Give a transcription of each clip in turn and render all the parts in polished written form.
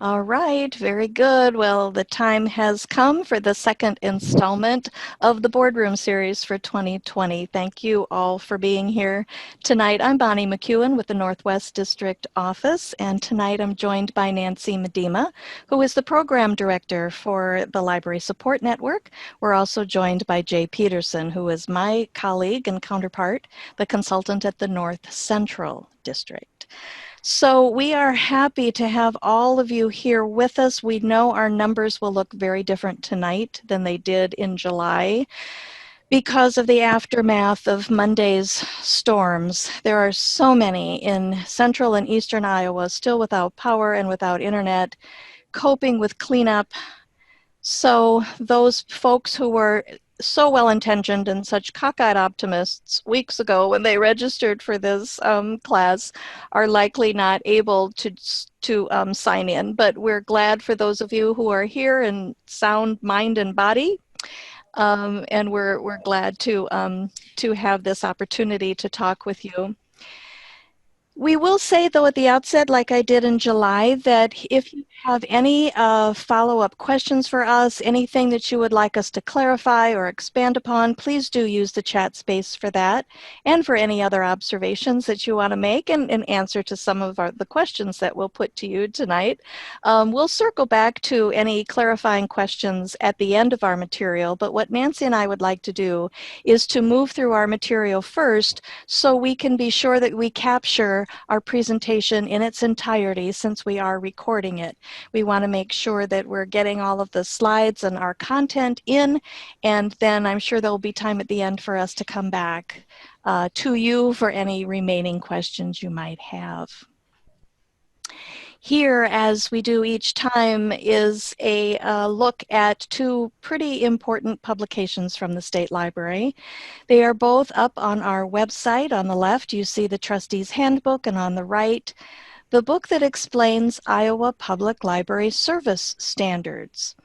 All right, very good. Well, the time has come for the second installment of the Boardroom series for 2020. Thank you all for being here tonight. I'm Bonnie McEwen with the Northwest District Office, and tonight I'm joined by Nancy Medema, who is the Program Director for the Library Support Network. We're also joined by Jay Peterson, who is my colleague and counterpart, the consultant at the North Central District. So we are happy to have all of you here with us. We know our numbers will look very different tonight than they did in July because of the aftermath of Monday's storms. There are so many in central and eastern Iowa still without power and without internet, coping with cleanup. So those folks who were so well-intentioned and such cockeyed optimists weeks ago when they registered for this class are likely not able to sign in. But we're glad for those of you who are here in sound mind and body. And we're glad to have this opportunity to talk with you. We will say, though, at the outset, like I did in July, that if you have any follow-up questions for us, anything that you would like us to clarify or expand upon, please do use the chat space for that and for any other observations that you want to make and answer to some of the questions that we'll put to you tonight. We'll circle back to any clarifying questions at the end of our material, but what Nancy and I would like to do is to move through our material first so we can be sure that we capture our presentation in its entirety since we are recording it. We want to make sure that we're getting all of the slides and our content in, and then I'm sure there'll be time at the end for us to come back to you for any remaining questions you might have. Here, as we do each time, is a look at two pretty important publications from the State Library. They are both up on our website. On the left, you see the Trustee's Handbook, and on the right, the book that explains Iowa Public Library Service Standards.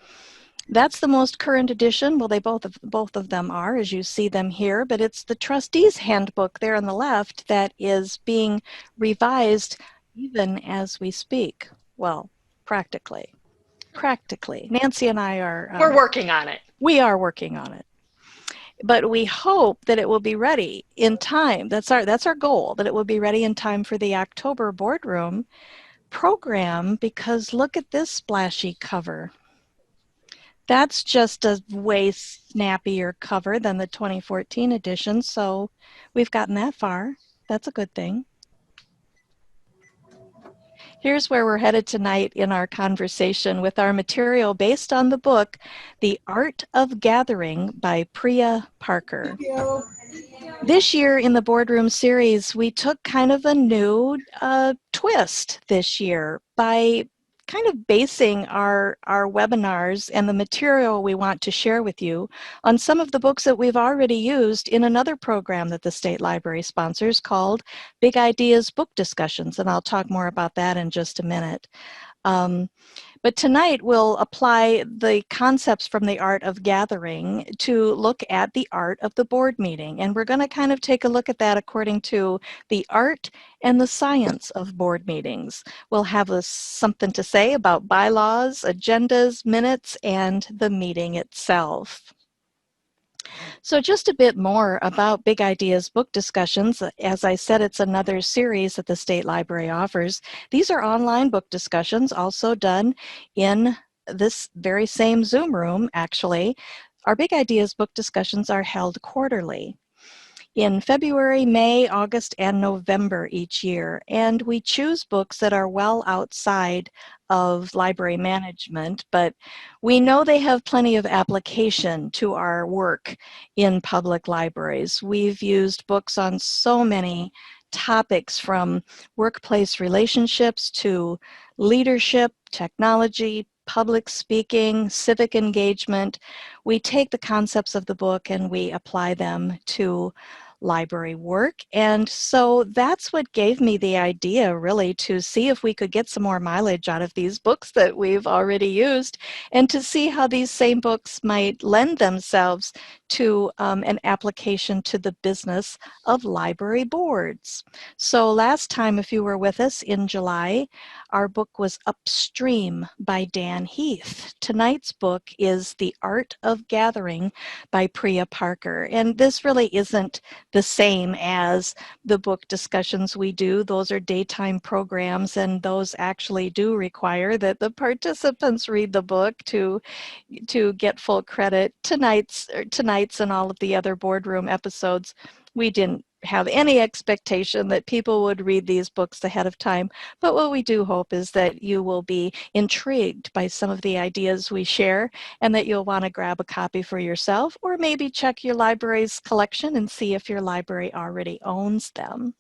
That's the most current edition. Well, both of them are, as you see them here, but it's the Trustee's Handbook there on the left that is being revised even as we speak. Well, practically. Nancy and I are... We're working on it. We are working on it. But we hope that it will be ready in time. That's our goal, that it will be ready in time for the October Boardroom program, because look at this splashy cover. That's just a way snappier cover than the 2014 edition, so we've gotten that far. That's a good thing. Here's where we're headed tonight in our conversation with our material based on the book, The Art of Gathering by Priya Parker. This year in the Boardroom series, we took kind of a new twist this year by kind of basing our webinars and the material we want to share with you on some of the books that we've already used in another program that the State Library sponsors called Big Ideas Book Discussions, and I'll talk more about that in just a minute. But tonight we'll apply the concepts from the art of gathering to look at the art of the board meeting. And we're going to kind of take a look at that according to the art and the science of board meetings. We'll have something to say about bylaws, agendas, minutes, and the meeting itself. So just a bit more about Big Ideas Book Discussions. As I said, it's another series that the State Library offers. These are online book discussions, also done in this very same Zoom room, actually. Our Big Ideas Book Discussions are held quarterly in February, May, August, and November each year. And we choose books that are well outside of library management, but we know they have plenty of application to our work in public libraries. We've used books on so many topics, from workplace relationships to leadership, technology, public speaking, civic engagement. We take the concepts of the book and we apply them to library work. And so that's what gave me the idea, really, to see if we could get some more mileage out of these books that we've already used, and to see how these same books might lend themselves to an application to the business of library boards. So last time, if you were with us in July, our book was Upstream by Dan Heath. Tonight's book is The Art of Gathering by Priya Parker. And this really isn't the same as the book discussions we do. Those are daytime programs, and those actually do require that the participants read the book to get full credit. Tonight's and all of the other boardroom episodes, we didn't have any expectation that people would read these books ahead of time, but what we do hope is that you will be intrigued by some of the ideas we share, and that you'll want to grab a copy for yourself, or maybe check your library's collection and see if your library already owns them.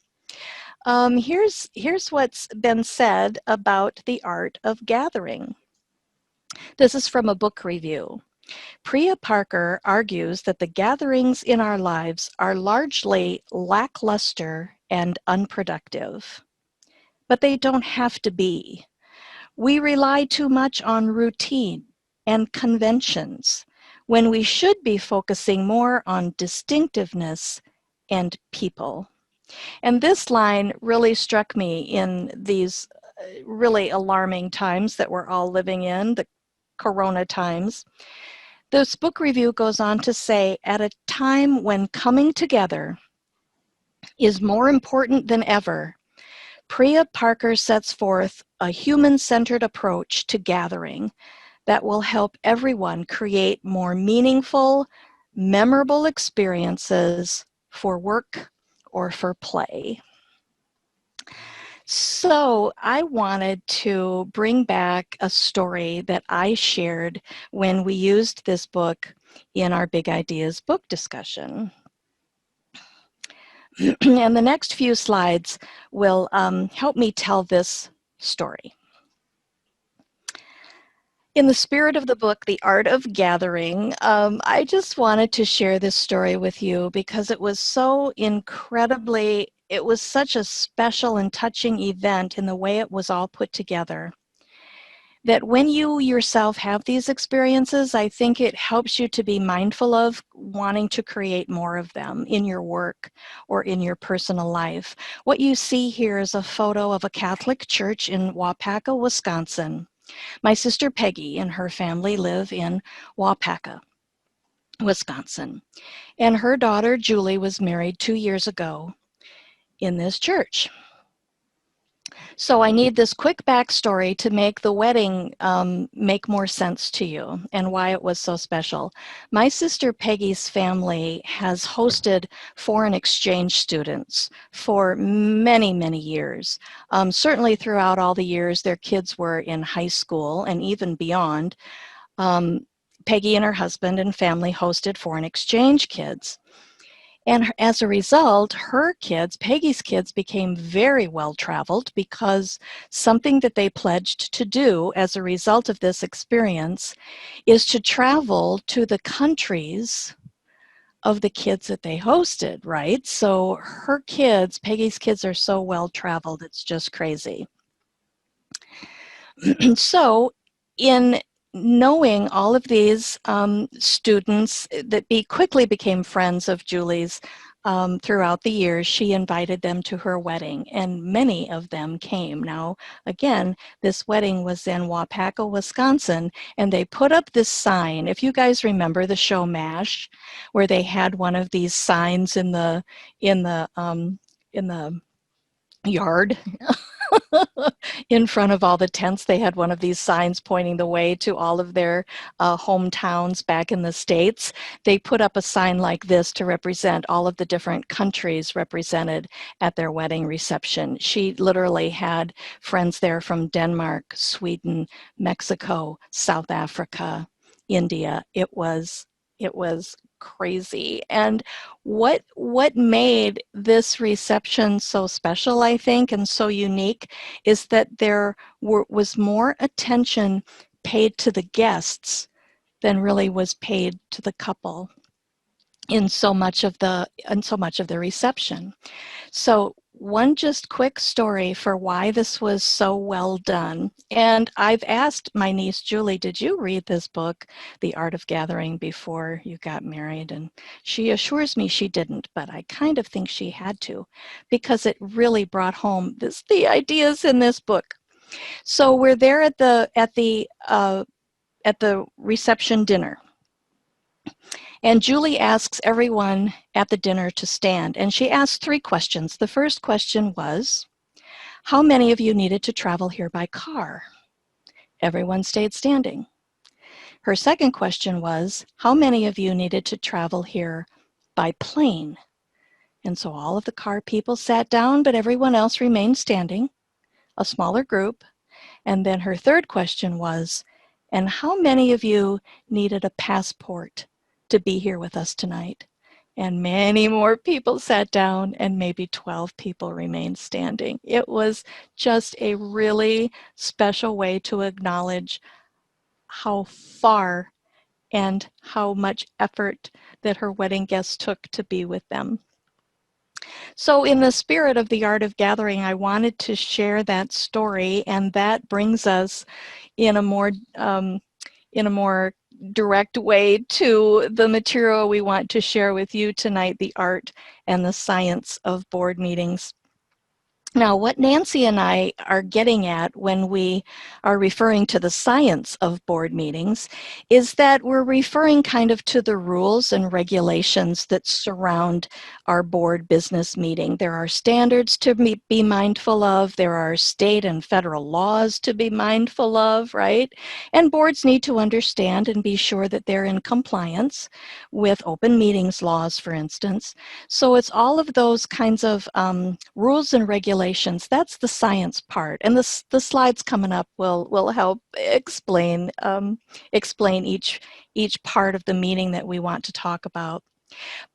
Here's what's been said about the art of gathering. This is from a book review. Priya Parker argues that the gatherings in our lives are largely lackluster and unproductive. But they don't have to be. We rely too much on routine and conventions when we should be focusing more on distinctiveness and people. And this line really struck me in these really alarming times that we're all living in, the Corona times. This book review goes on to say, at a time when coming together is more important than ever, Priya Parker sets forth a human-centered approach to gathering that will help everyone create more meaningful, memorable experiences for work or for play. So I wanted to bring back a story that I shared when we used this book in our Big Ideas book discussion. And the next few slides will help me tell this story. In the spirit of the book, The Art of Gathering, I just wanted to share this story with you because it was so incredibly, it was such a special and touching event in the way it was all put together, that when you yourself have these experiences, I think it helps you to be mindful of wanting to create more of them in your work or in your personal life. What you see here is a photo of a Catholic church in Waupaca, Wisconsin. My sister Peggy and her family live in Waupaca, Wisconsin. And her daughter Julie was married 2 years ago in this church. So I need this quick backstory to make the wedding make more sense to you and why it was so special. My sister Peggy's family has hosted foreign exchange students for many, many years. Certainly throughout all the years their kids were in high school and even beyond. Peggy and her husband and family hosted foreign exchange kids. And as a result, her kids, Peggy's kids, became very well traveled because something that they pledged to do as a result of this experience is to travel to the countries of the kids that they hosted, right? So her kids, Peggy's kids, are so well traveled, it's just crazy. So in knowing all of these students that quickly became friends of Julie's throughout the years, she invited them to her wedding, and many of them came. Now, again, this wedding was in Waupaca, Wisconsin, and they put up this sign. If you guys remember the show MASH, where they had one of these signs in the yard in front of all the tents. They had one of these signs pointing the way to all of their hometowns back in the States. They put up a sign like this to represent all of the different countries represented at their wedding reception. She literally had friends there from Denmark, Sweden, Mexico, South Africa, India. It was crazy. And what made this reception so special, I think, and so unique, is that there was more attention paid to the guests than really was paid to the couple. in so much of the reception. So one just quick story for why this was so well done. And I've asked my niece, Julie, did you read this book, The Art of Gathering, before you got married? And she assures me she didn't, but I kind of think she had to, because it really brought home the ideas in this book. So we're there at the reception dinner. And Julie asks everyone at the dinner to stand. And she asked 3 questions. The first question was, how many of you needed to travel here by car? Everyone stayed standing. Her second question was, how many of you needed to travel here by plane? And so all of the car people sat down, but everyone else remained standing, a smaller group. And then her third question was, and how many of you needed a passport to be here with us tonight? And many more people sat down, and maybe 12 people remained standing. It was just a really special way to acknowledge how far and how much effort that her wedding guests took to be with them. So in the spirit of the Art of Gathering, I wanted to share that story, and that brings us in a more direct way to the material we want to share with you tonight, the art and the science of board meetings. Now, what Nancy and I are getting at when we are referring to the science of board meetings is that we're referring kind of to the rules and regulations that surround our board business meeting. There are standards to be mindful of. There are state and federal laws to be mindful of, right? And boards need to understand and be sure that they're in compliance with open meetings laws, for instance. So it's all of those kinds of rules and regulations. That's the science part, and the slides coming up will help explain each part of the meeting that we want to talk about.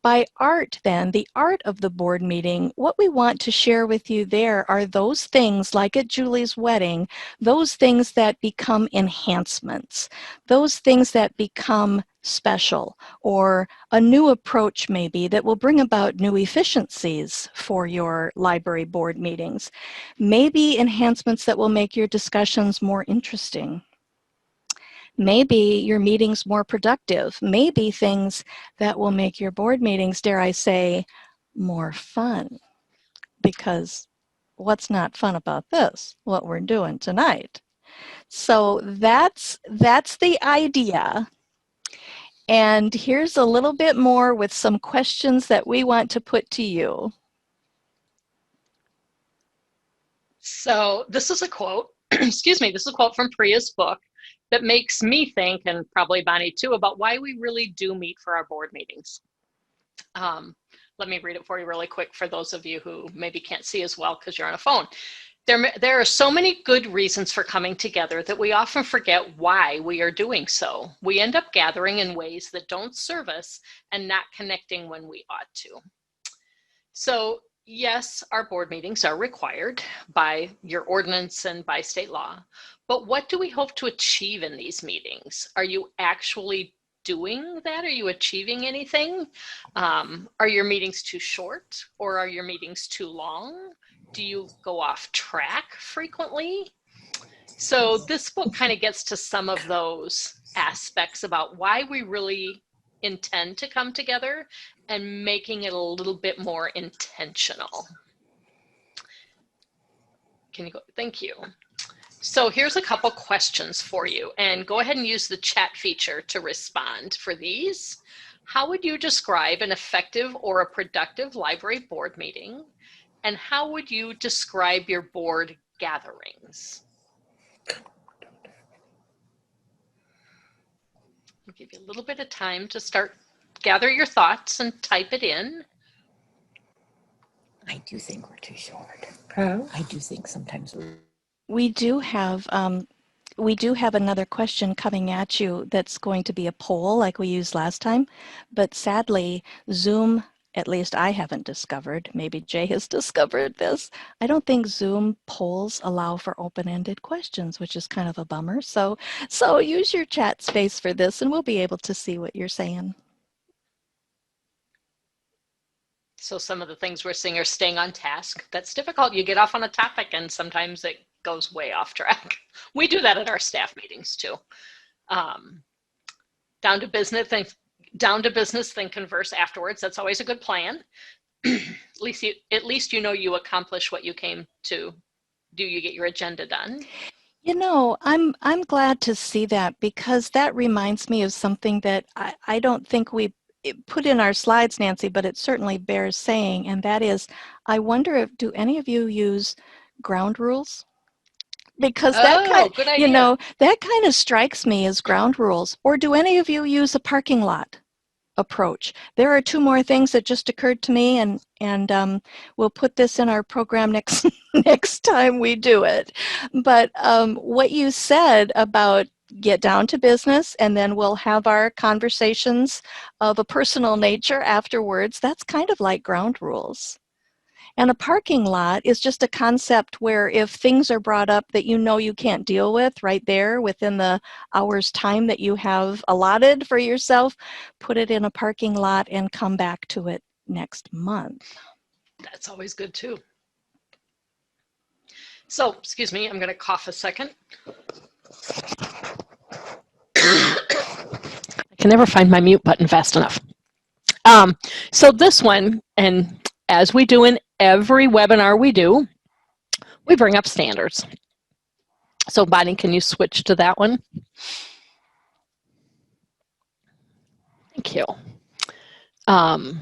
By art, then, the art of the board meeting, what we want to share with you there are those things, like at Julie's wedding, those things that become enhancements, those things that become special, or a new approach maybe that will bring about new efficiencies for your library board meetings. Maybe enhancements that will make your discussions more interesting. Maybe your meeting's more productive. Maybe things that will make your board meetings, dare I say, more fun. Because what's not fun about this? What we're doing tonight. So that's the idea. And here's a little bit more with some questions that we want to put to you. So this is a quote, excuse me, this is a quote from Priya's book that makes me think, and probably Bonnie too, about why we really do meet for our board meetings. Let me read it for you really quick for those of you who maybe can't see as well because you're on a phone. There are so many good reasons for coming together that we often forget why we are doing so. We end up gathering in ways that don't serve us and not connecting when we ought to. So yes, our board meetings are required by your ordinance and by state law, but what do we hope to achieve in these meetings? Are you actually doing that? Are you achieving anything? Are your meetings too short, or are your meetings too long? Do you go off track frequently? So this book kind of gets to some of those aspects about why we really intend to come together and making it a little bit more intentional. Can you go? Thank you. So here's a couple questions for you, and go ahead and use the chat feature to respond for these. How would you describe an effective or a productive library board meeting? And how would you describe your board gatherings? I'll give you a little bit of time to start, gather your thoughts and type it in. I do think we're too short. Huh? I do think sometimes We do have another question coming at you that's going to be a poll like we used last time, but sadly, Zoom, at least I haven't discovered, maybe Jay has discovered this, I don't think Zoom polls allow for open-ended questions, which is kind of a bummer. So use your chat space for this and we'll be able to see what you're saying. So some of the things we're seeing are staying on task. That's difficult. You get off on a topic and sometimes it goes way off track. We do that at our staff meetings too. Down to business, then converse afterwards. That's always a good plan. At least you know you accomplish what you came to do. You get your agenda done. You know, I'm glad to see that, because that reminds me of something that I don't think we put in our slides, Nancy, but it certainly bears saying, and that is, I wonder if, do any of you use ground rules? Because that good idea. you know, that kind of strikes me as ground rules. Or do any of you use a parking lot approach? There are two more things that just occurred to me, and we'll put this in our program next next time we do it. But what you said about get down to business and then we'll have our conversations of a personal nature afterwards, that's kind of like ground rules. And a parking lot is just a concept where if things are brought up that you know you can't deal with right there within the hour's time that you have allotted for yourself, put it in a parking lot and come back to it next month. That's always good too. So, excuse me, I'm going to cough a second. I can never find my mute button fast enough. So this one, and as we do in every webinar we do, we bring up standards. So Bonnie, can you switch to that one? Thank you. And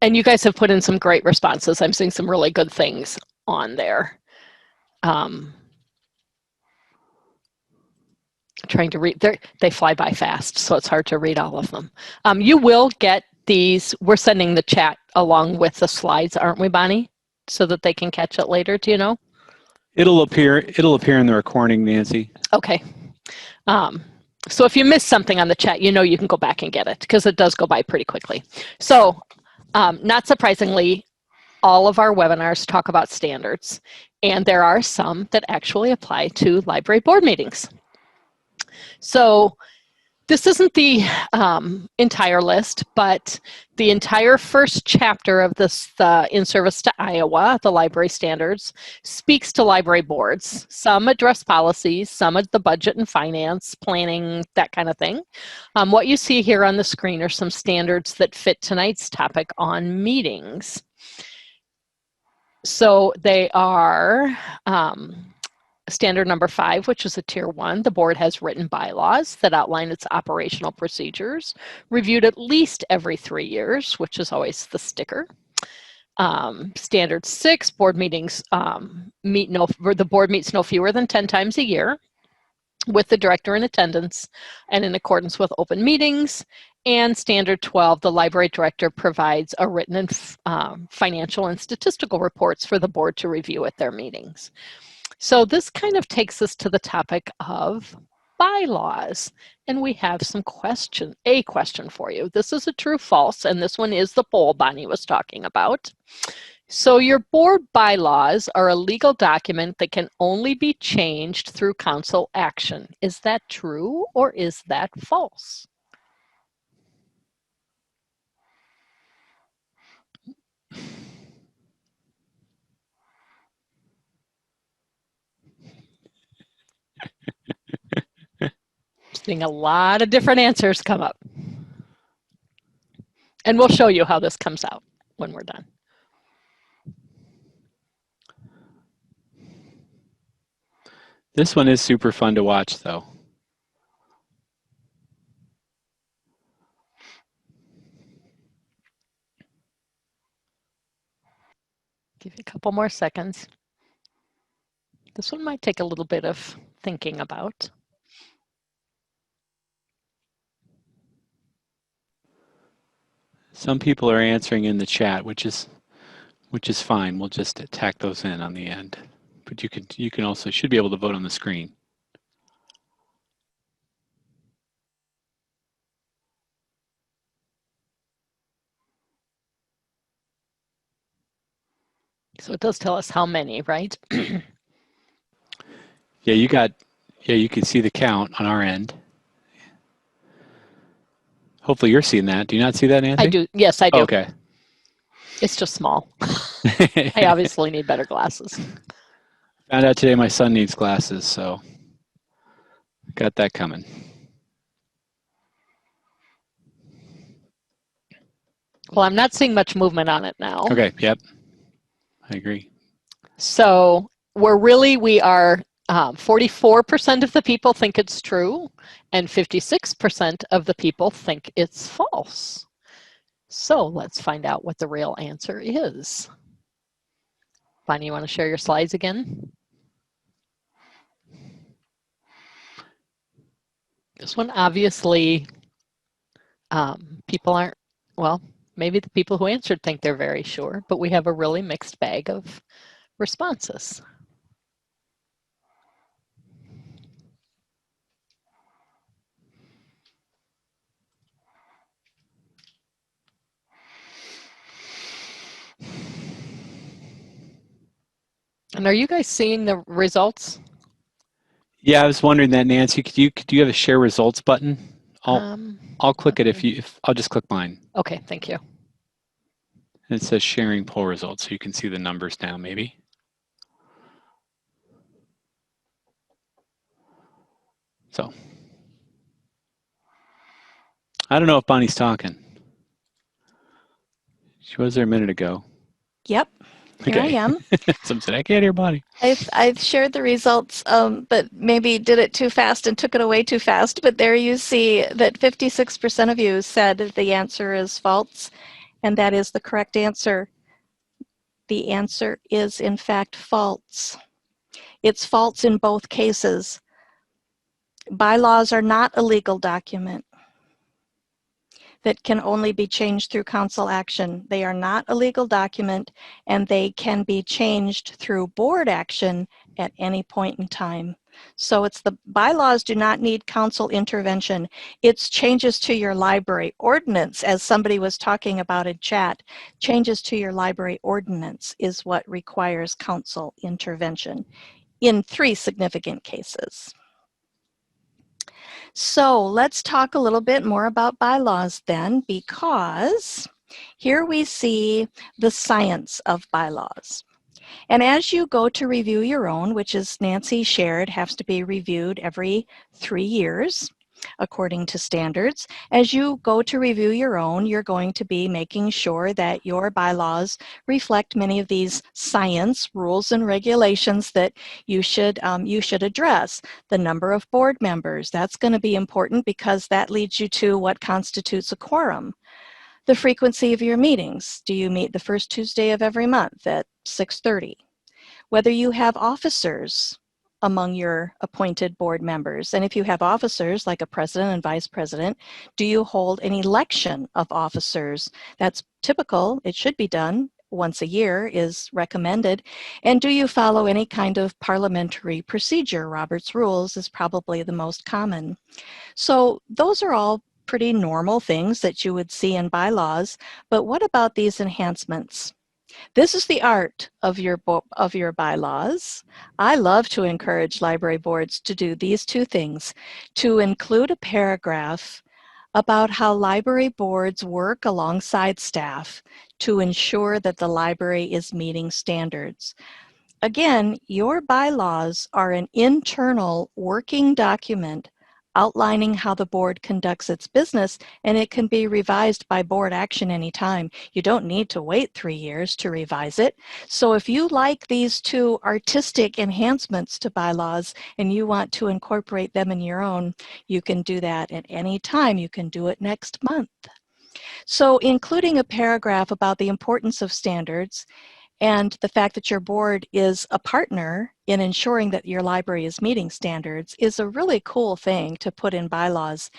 you guys have put in some great responses. I'm seeing some really good things on there. Trying to read, they fly by fast, so it's hard to read all of them. You will get these, we're sending the chat along with the slides, aren't we, Bonnie? So that they can catch it later, do you know? It'll appear in the recording, Nancy. Okay. So if you missed something on the chat, you know you can go back and get it, because it does go by pretty quickly. So not surprisingly, all of our webinars talk about standards, and there are some that actually apply to library board meetings. So this isn't the entire list, but the entire first chapter of this, In Service to Iowa, the library standards, speaks to library boards. Some address policies, some of the budget and finance, planning, that kind of thing. What you see here on the screen are some standards that fit tonight's topic on meetings. So they are standard number 5, which is a tier 1. The board has written bylaws that outline its operational procedures, reviewed at least every 3 years, which is always the sticker. Standard 6, board meetings the board meets no fewer than 10 times a year with the director in attendance and in accordance with open meetings. And standard 12, the library director provides a written and financial and statistical reports for the board to review at their meetings. So this kind of takes us to the topic of bylaws. And we have a question for you. This is a true false, and this one is the poll Bonnie was talking about. So your board bylaws are a legal document that can only be changed through council action. Is that true or is that false? Seeing a lot of different answers come up. And we'll show you how this comes out when we're done. This one is super fun to watch, though. Give you a couple more seconds. This one might take a little bit of thinking about. Some people are answering in the chat, which is fine. We'll just tack those in on the end. But you can also should be able to vote on the screen. So it does tell us how many, right? Yeah, you can see the count on our end. Hopefully you're seeing that. Do you not see that, Nancy? I do. Yes, I do. Okay. It's just small. I obviously need better glasses. Found out today my son needs glasses, so got that coming. Well, I'm not seeing much movement on it now. Okay, yep, I agree. So we are 44% of the people think it's true, and 56% of the people think it's false. So let's find out what the real answer is. Bonnie, you want to share your slides again? This one, obviously, people aren't, well, maybe the people who answered think they're very sure, but we have a really mixed bag of responses. And are you guys seeing the results? Yeah, I was wondering that, Nancy. Do you have a share results button? I'll click it if I'll just click mine. Okay, thank you. It says sharing poll results, so you can see the numbers now, maybe. So, I don't know if Bonnie's talking. She was there a minute ago. Yep. Here I am. Some said, I can't hear Bonnie. I've shared the results, but maybe did it too fast and took it away too fast. But there you see that 56% of you said the answer is false, and that is the correct answer. The answer is, in fact, false. It's false in both cases. Bylaws are not a legal document that can only be changed through council action. They are not a legal document, and they can be changed through board action at any point in time. So it's the bylaws do not need council intervention. It's changes to your library ordinance, as somebody was talking about in chat. Changes to your library ordinance is what requires council intervention in 3 significant cases. So let's talk a little bit more about bylaws then, because here we see the science of bylaws. And as you go to review your own, which as Nancy shared, has to be reviewed every 3 years, according to standards. As you go to review your own, you're going to be making sure that your bylaws reflect many of these science rules and regulations that you should address. The number of board members, that's going to be important because that leads you to what constitutes a quorum. The frequency of your meetings. Do you meet the first Tuesday of every month at 6:30? Whether you have officers among your appointed board members. And if you have officers like a president and vice president, do you hold an election of officers? That's typical. It should be done once a year is recommended. And do you follow any kind of parliamentary procedure? Robert's Rules is probably the most common. So those are all pretty normal things that you would see in bylaws. But what about these enhancements? This is the art of your bylaws. I love to encourage library boards to do these 2 things, to include a paragraph about how library boards work alongside staff to ensure that the library is meeting standards. Again, your bylaws are an internal working document outlining how the board conducts its business, and it can be revised by board action anytime. You don't need to wait 3 years to revise it. So if you like these 2 artistic enhancements to bylaws and you want to incorporate them in your own, you can do that at any time. You can do it next month. So including a paragraph about the importance of standards and the fact that your board is a partner in ensuring that your library is meeting standards is a really cool thing to put in bylaws.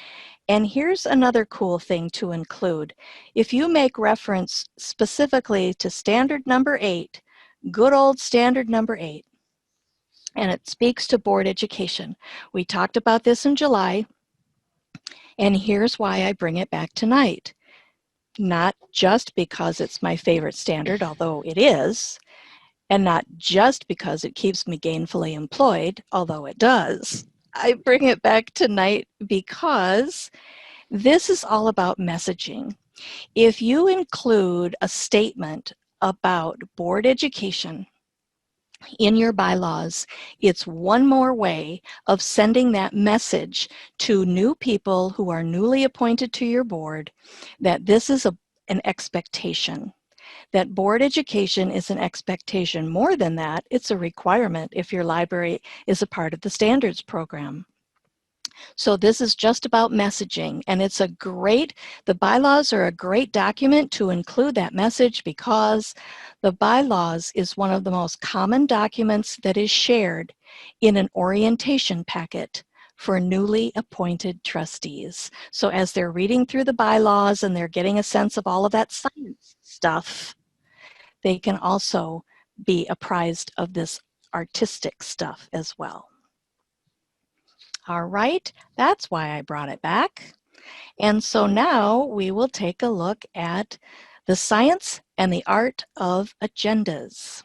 And here's another cool thing to include. If you make reference specifically to standard number 8, good old standard number 8, and it speaks to board education. We talked about this in July, and here's why I bring it back tonight. Not just because it's my favorite standard, although it is, and not just because it keeps me gainfully employed, although it does. I bring it back tonight because this is all about messaging. If you include a statement about board education in your bylaws, it's one more way of sending that message to new people who are newly appointed to your board that this is an expectation. That board education is an expectation. More than that, it's a requirement if your library is a part of the standards program. So this is just about messaging, and the bylaws are a great document to include that message because the bylaws is one of the most common documents that is shared in an orientation packet for newly appointed trustees. So as they're reading through the bylaws and they're getting a sense of all of that science stuff, they can also be apprised of this artistic stuff as well. All right, that's why I brought it back. And so now we will take a look at the science and the art of agendas.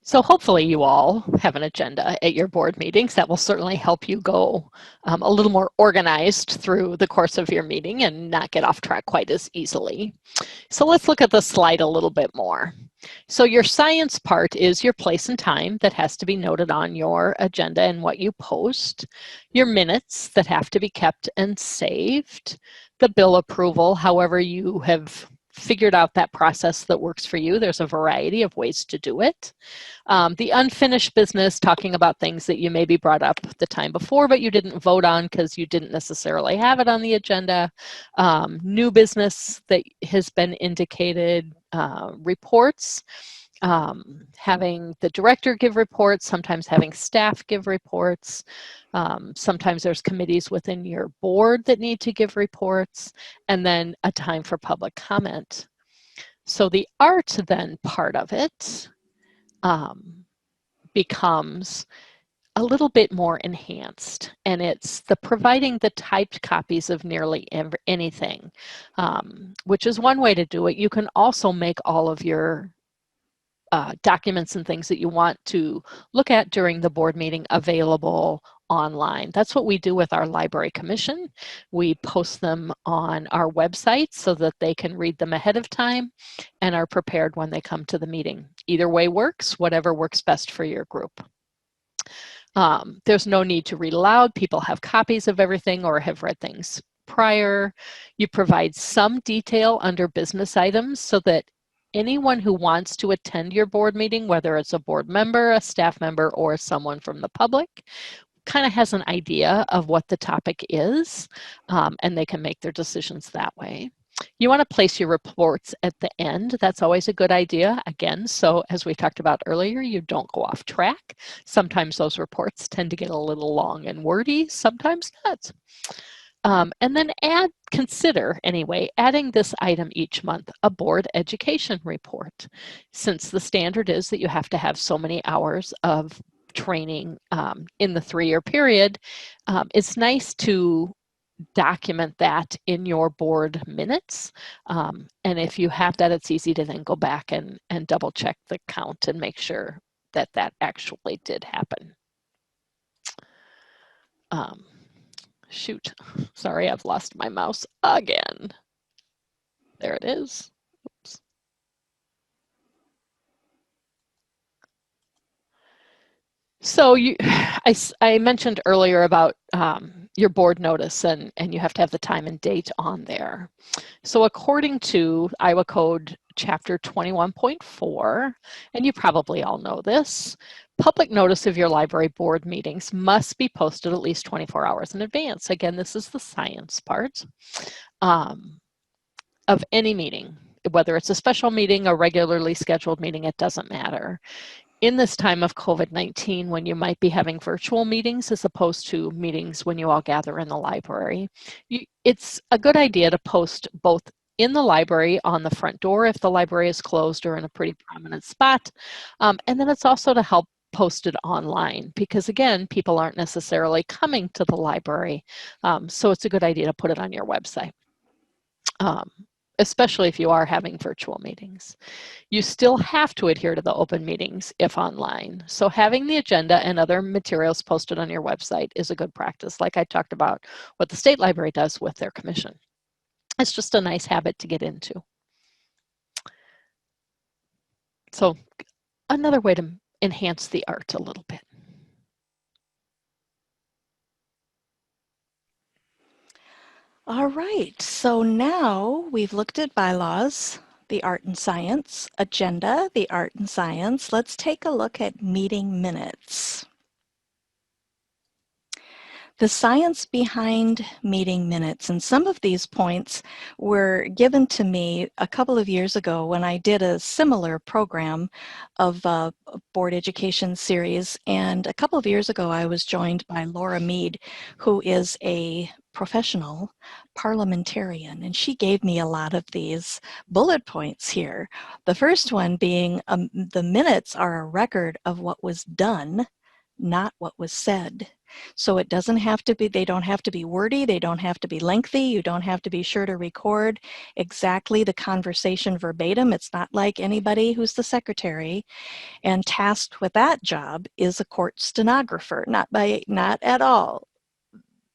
So hopefully you all have an agenda at your board meetings. That will certainly help you go a little more organized through the course of your meeting and not get off track quite as easily. So let's look at the slide a little bit more. So your science part is your place and time that has to be noted on your agenda and what you post, your minutes that have to be kept and saved, the bill approval, however you have figured out that process that works for you. There's a variety of ways to do it. The unfinished business, talking about things that you maybe brought up the time before, but you didn't vote on because you didn't necessarily have it on the agenda. New business that has been indicated, reports, having the director give reports, sometimes having staff give reports. Sometimes there's committees within your board that need to give reports, and then a time for public comment. So the art then part of it becomes a little bit more enhanced, and it's the providing the typed copies of nearly anything, which is one way to do it. You can also make all of your documents and things that you want to look at during the board meeting available online. That's what we do with our library commission. We post them on our website so that they can read them ahead of time and are prepared when they come to the meeting. Either way works, whatever works best for your group. There's no need to read aloud. People have copies of everything or have read things prior. You provide some detail under business items so that anyone who wants to attend your board meeting, whether it's a board member, a staff member, or someone from the public, kind of has an idea of what the topic is, and they can make their decisions that way. You want to place your reports at the end. That's always a good idea. Again, so as we talked about earlier, you don't go off track. Sometimes those reports tend to get a little long and wordy, sometimes not. And then consider adding this item each month, a board education report. Since the standard is that you have to have so many hours of training in the 3-year period, it's nice to document that in your board minutes. And if you have that, it's easy to then go back and double check the count and make sure that that actually did happen. Shoot, sorry, I've lost my mouse again. There it is. Oops. So I mentioned earlier about your board notice and you have to have the time and date on there. So according to Iowa Code Chapter 21.4, and you probably all know this, public notice of your library board meetings must be posted at least 24 hours in advance. Again, this is the science part of any meeting, whether it's a special meeting, a regularly scheduled meeting, it doesn't matter. In this time of COVID-19, when you might be having virtual meetings as opposed to meetings when you all gather in the library, it's a good idea to post both in the library on the front door if the library is closed or in a pretty prominent spot. And then it's also to help post it online because, again, people aren't necessarily coming to the library. So it's a good idea to put it on your website, especially if you are having virtual meetings. You still have to adhere to the open meetings if online. So having the agenda and other materials posted on your website is a good practice, like I talked about what the State Library does with their commission. It's just a nice habit to get into. So another way to enhance the art a little bit. All right, so now we've looked at bylaws, the art and science, agenda, the art and science. Let's take a look at meeting minutes. The science behind meeting minutes, and some of these points were given to me a couple of years ago when I did a similar program of a board education series. And a couple of years ago, I was joined by Laura Mead, who is a professional parliamentarian, and she gave me a lot of these bullet points here. The first one being the minutes are a record of what was done, not what was said. So it doesn't have to be, they don't have to be wordy, they don't have to be lengthy, you don't have to be sure to record exactly the conversation verbatim. It's not like anybody who's the secretary and tasked with that job is a court stenographer, not at all.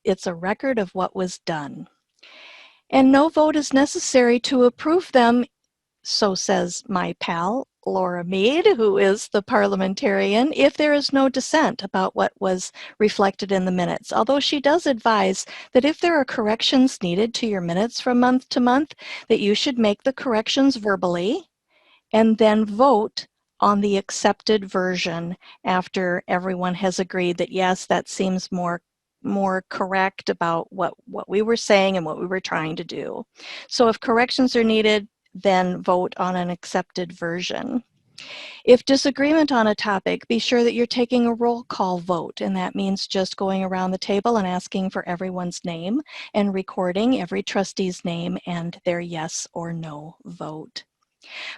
It's a record of what was done. And no vote is necessary to approve them, so says my pal, Laura Mead, who is the parliamentarian, if there is no dissent about what was reflected in the minutes. Although she does advise that if there are corrections needed to your minutes from month to month, that you should make the corrections verbally and then vote on the accepted version after everyone has agreed that, yes, that seems more correct about what we were saying and what we were trying to do. So if corrections are needed, then vote on an accepted version. If disagreement on a topic, be sure that you're taking a roll call vote, and that means just going around the table and asking for everyone's name and recording every trustee's name and their yes or no vote.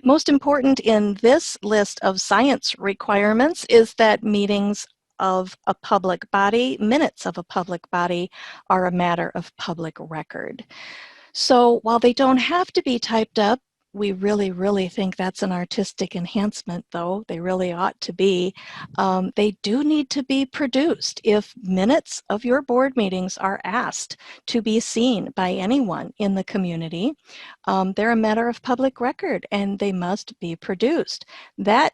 Most important in this list of science requirements is that meetings of a public body, minutes of a public body, are a matter of public record. So while they don't have to be typed up, we really think that's an artistic enhancement, though. They really ought to be. They do need to be produced. If minutes of your board meetings are asked to be seen by anyone in the community, they're a matter of public record and they must be produced. That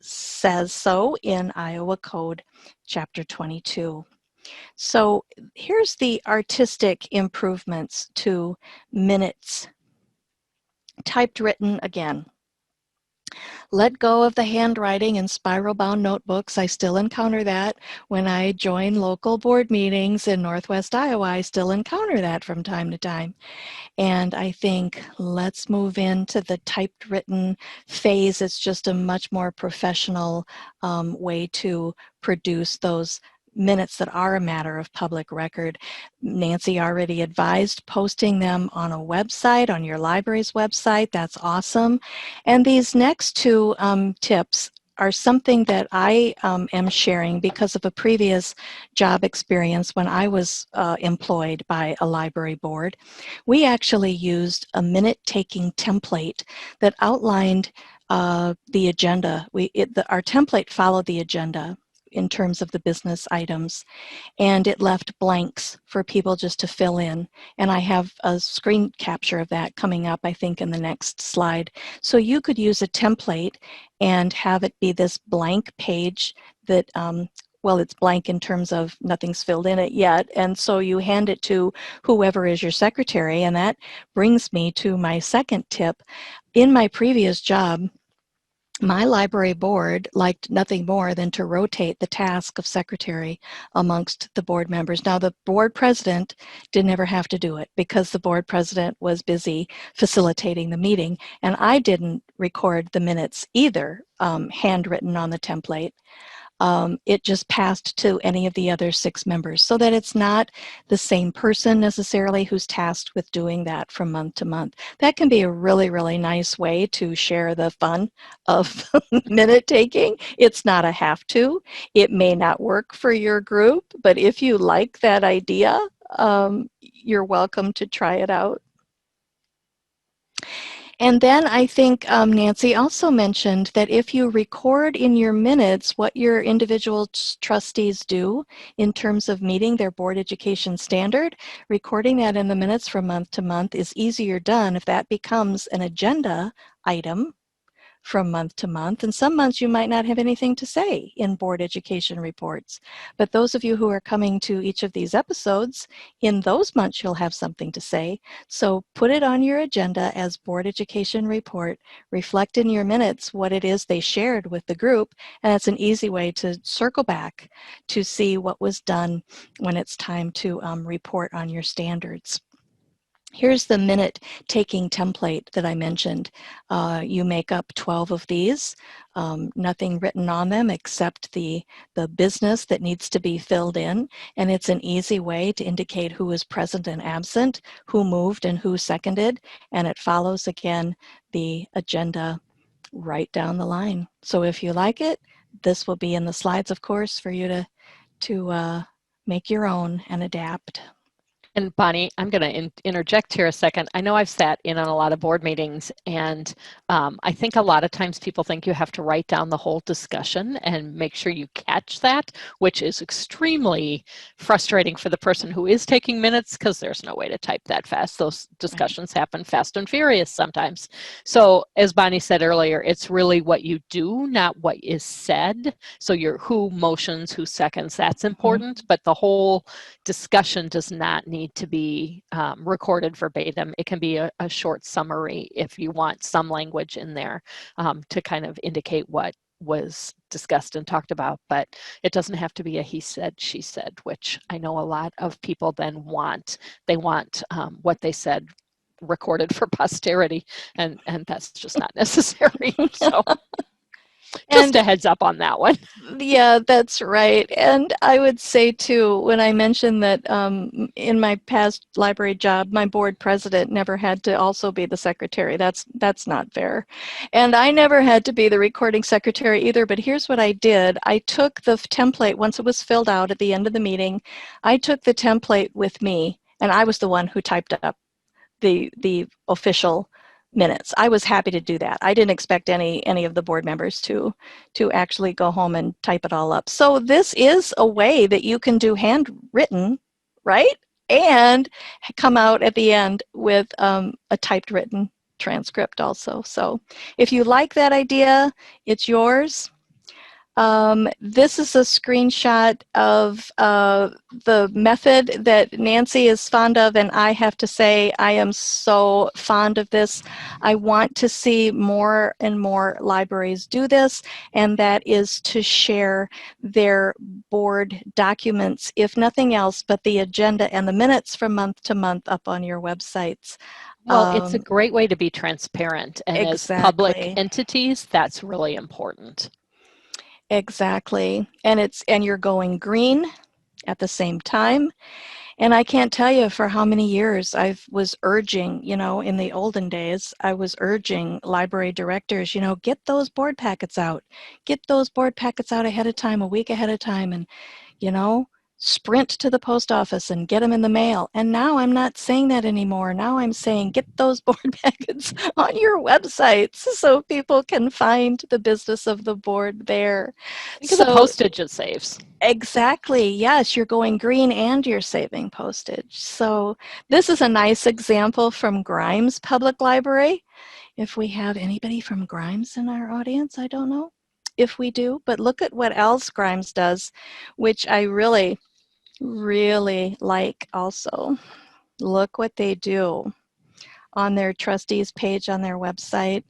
says so in Iowa Code Chapter 22. So here's the artistic improvements to minutes. Typed written again. Let go of the handwriting in spiral-bound notebooks. I still encounter that when I join local board meetings in Northwest Iowa. I still encounter that from time to time. And I think let's move into the typed written phase. It's just a much more professional way to produce those minutes that are a matter of public record. Nancy already advised posting them on a website, on your library's website. That's awesome. And these next two tips are something that I am sharing because of a previous job experience when I was employed by a library board. We actually used a minute-taking template that outlined the agenda. Our template followed the agenda in terms of the business items, and it left blanks for people just to fill in. And I have a screen capture of that coming up, I think, in the next slide. So you could use a template and have it be this blank page that, well, it's blank in terms of nothing's filled in it yet. And so you hand it to whoever is your secretary. And that brings me to my second tip. In my previous job, my library board liked nothing more than to rotate the task of secretary amongst the board members. Now, the board president didn't ever have to do it because the board president was busy facilitating the meeting, and I didn't record the minutes either, handwritten on the template. It just passed to any of the other 6 members so that it's not the same person necessarily who's tasked with doing that from month to month. That can be a really nice way to share the fun of minute taking. It's not a have to. It may not work for your group, but if you like that idea, you're welcome to try it out. And then I think Nancy also mentioned that if you record in your minutes what your individual trustees do in terms of meeting their board education standard, recording that in the minutes from month to month is easier done if that becomes an agenda item from month to month. And some months you might not have anything to say in board education reports. But those of you who are coming to each of these episodes, in those months you'll have something to say. So put it on your agenda as board education report. Reflect in your minutes what it is they shared with the group. And that's an easy way to circle back to see what was done when it's time to report on your standards. Here's the minute taking template that I mentioned. You make up 12 of these, nothing written on them except the business that needs to be filled in. And it's an easy way to indicate who is present and absent, who moved and who seconded. And it follows again the agenda right down the line. So if you like it, this will be in the slides, of course, for you to make your own and adapt. And Bonnie, I'm going to interject here a second. I know I've sat in on a lot of board meetings, and I think a lot of times people think you have to write down the whole discussion and make sure you catch that, which is extremely frustrating for the person who is taking minutes because there's no way to type that fast. Those discussions happen fast and furious sometimes. So as Bonnie said earlier, it's really what you do, not what is said. So your who motions, who seconds, that's important, but the whole discussion does not need to be recorded verbatim. It can be a short summary if you want some language in there to kind of indicate what was discussed and talked about, but it doesn't have to be a he said, she said, which I know a lot of people then want. They want what they said recorded for posterity, and that's just not necessary. So just a heads up on that one. Yeah, that's right. And I would say too, when I mentioned that in my past library job, my board president never had to also be the secretary. That's not fair. And I never had to be the recording secretary either, but here's what I did. I took the template, once it was filled out at the end of the meeting, I took the template with me, and I was the one who typed up the official minutes. I was happy to do that. I didn't expect any of the board members to actually go home and type it all up. So this is a way that you can do handwritten, right? And come out at the end with a typed written transcript also. So if you like that idea, it's yours. This is a screenshot of the method that Nancy is fond of, and I have to say I am so fond of this. I want to see more and more libraries do this, and that is to share their board documents, if nothing else, but the agenda and the minutes from month to month up on your websites. Well, it's a great way to be transparent, and exactly. As public entities, that's really important. Exactly. And you're going green at the same time. And I can't tell you for how many years I was urging, in the olden days, I was urging library directors, get those board packets out. Get those board packets out ahead of time, a week ahead of time, and, sprint to the post office and get them in the mail. And now I'm not saying that anymore. Now I'm saying get those board packets on your websites so people can find the business of the board there. Think of the postage it saves. Exactly. Yes, you're going green and you're saving postage. So this is a nice example from Grimes Public Library. If we have anybody from Grimes in our audience, I don't know if we do, but look at what else Grimes does, which I really, really like also. Look what they do on their trustees page on their website.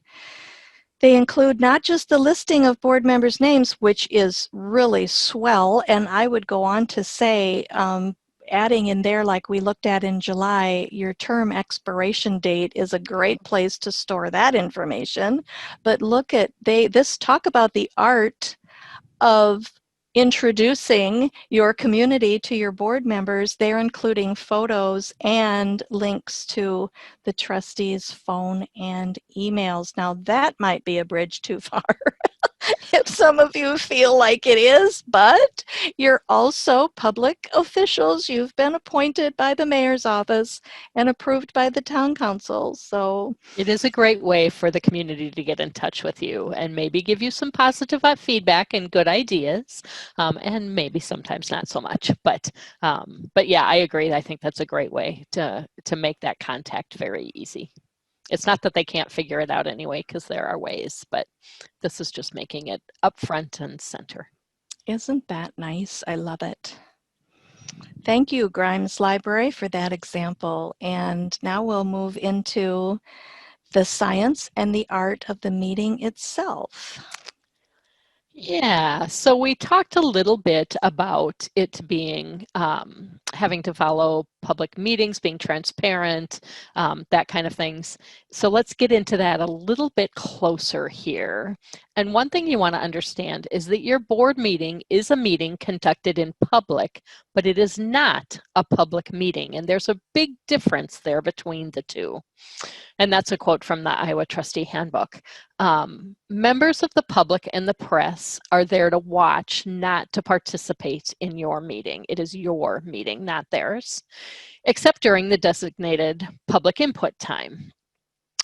They include not just the listing of board members' names, which is really swell, and I would go on to say, adding in there, like we looked at in July, your term expiration date is a great place to store that information. But look at, talk about the art of introducing your community to your board members. They're including photos and links to the trustees' phone and emails. Now that might be a bridge too far. if some of you feel like it is, but you're also public officials. You've been appointed by the mayor's office and approved by the town council. So it is a great way for the community to get in touch with you and maybe give you some positive feedback and good ideas, and maybe sometimes not so much. But yeah, I agree. I think that's a great way to make that contact very easy. It's not that they can't figure it out anyway, because there are ways, but this is just making it up front and center. isn't that nice? I love it. Thank you, Grimes Library, for that example. And now we'll move into the science and the art of the meeting itself. Yeah, so we talked a little bit about it being having to follow public meetings, being transparent, that kind of things. So let's get into that a little bit closer here. And one thing you want to understand is that your board meeting is a meeting conducted in public, but it is not a public meeting. And there's a big difference there between the two. And that's a quote from the Iowa Trustee Handbook. Members of the public and the press are there to watch, not to participate in your meeting. It is your meeting, not theirs, except during the designated public input time.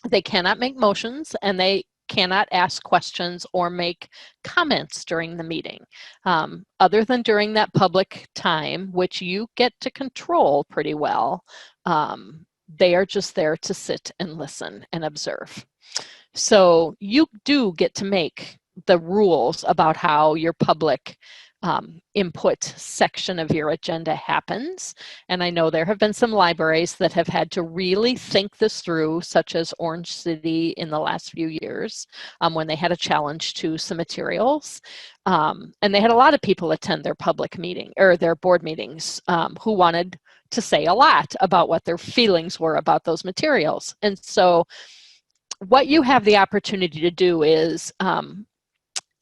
They cannot make motions and they cannot ask questions or make comments during the meeting, other than during that public time, which you get to control pretty well. They are just there to sit and listen and observe. So you do get to make the rules about how your public input section of your agenda happens. And I know there have been some libraries that have had to really think this through, such as Orange City in the last few years, when they had a challenge to some materials. And they had a lot of people attend their public meeting or their board meetings who wanted to say a lot about what their feelings were about those materials. And so what you have the opportunity to do is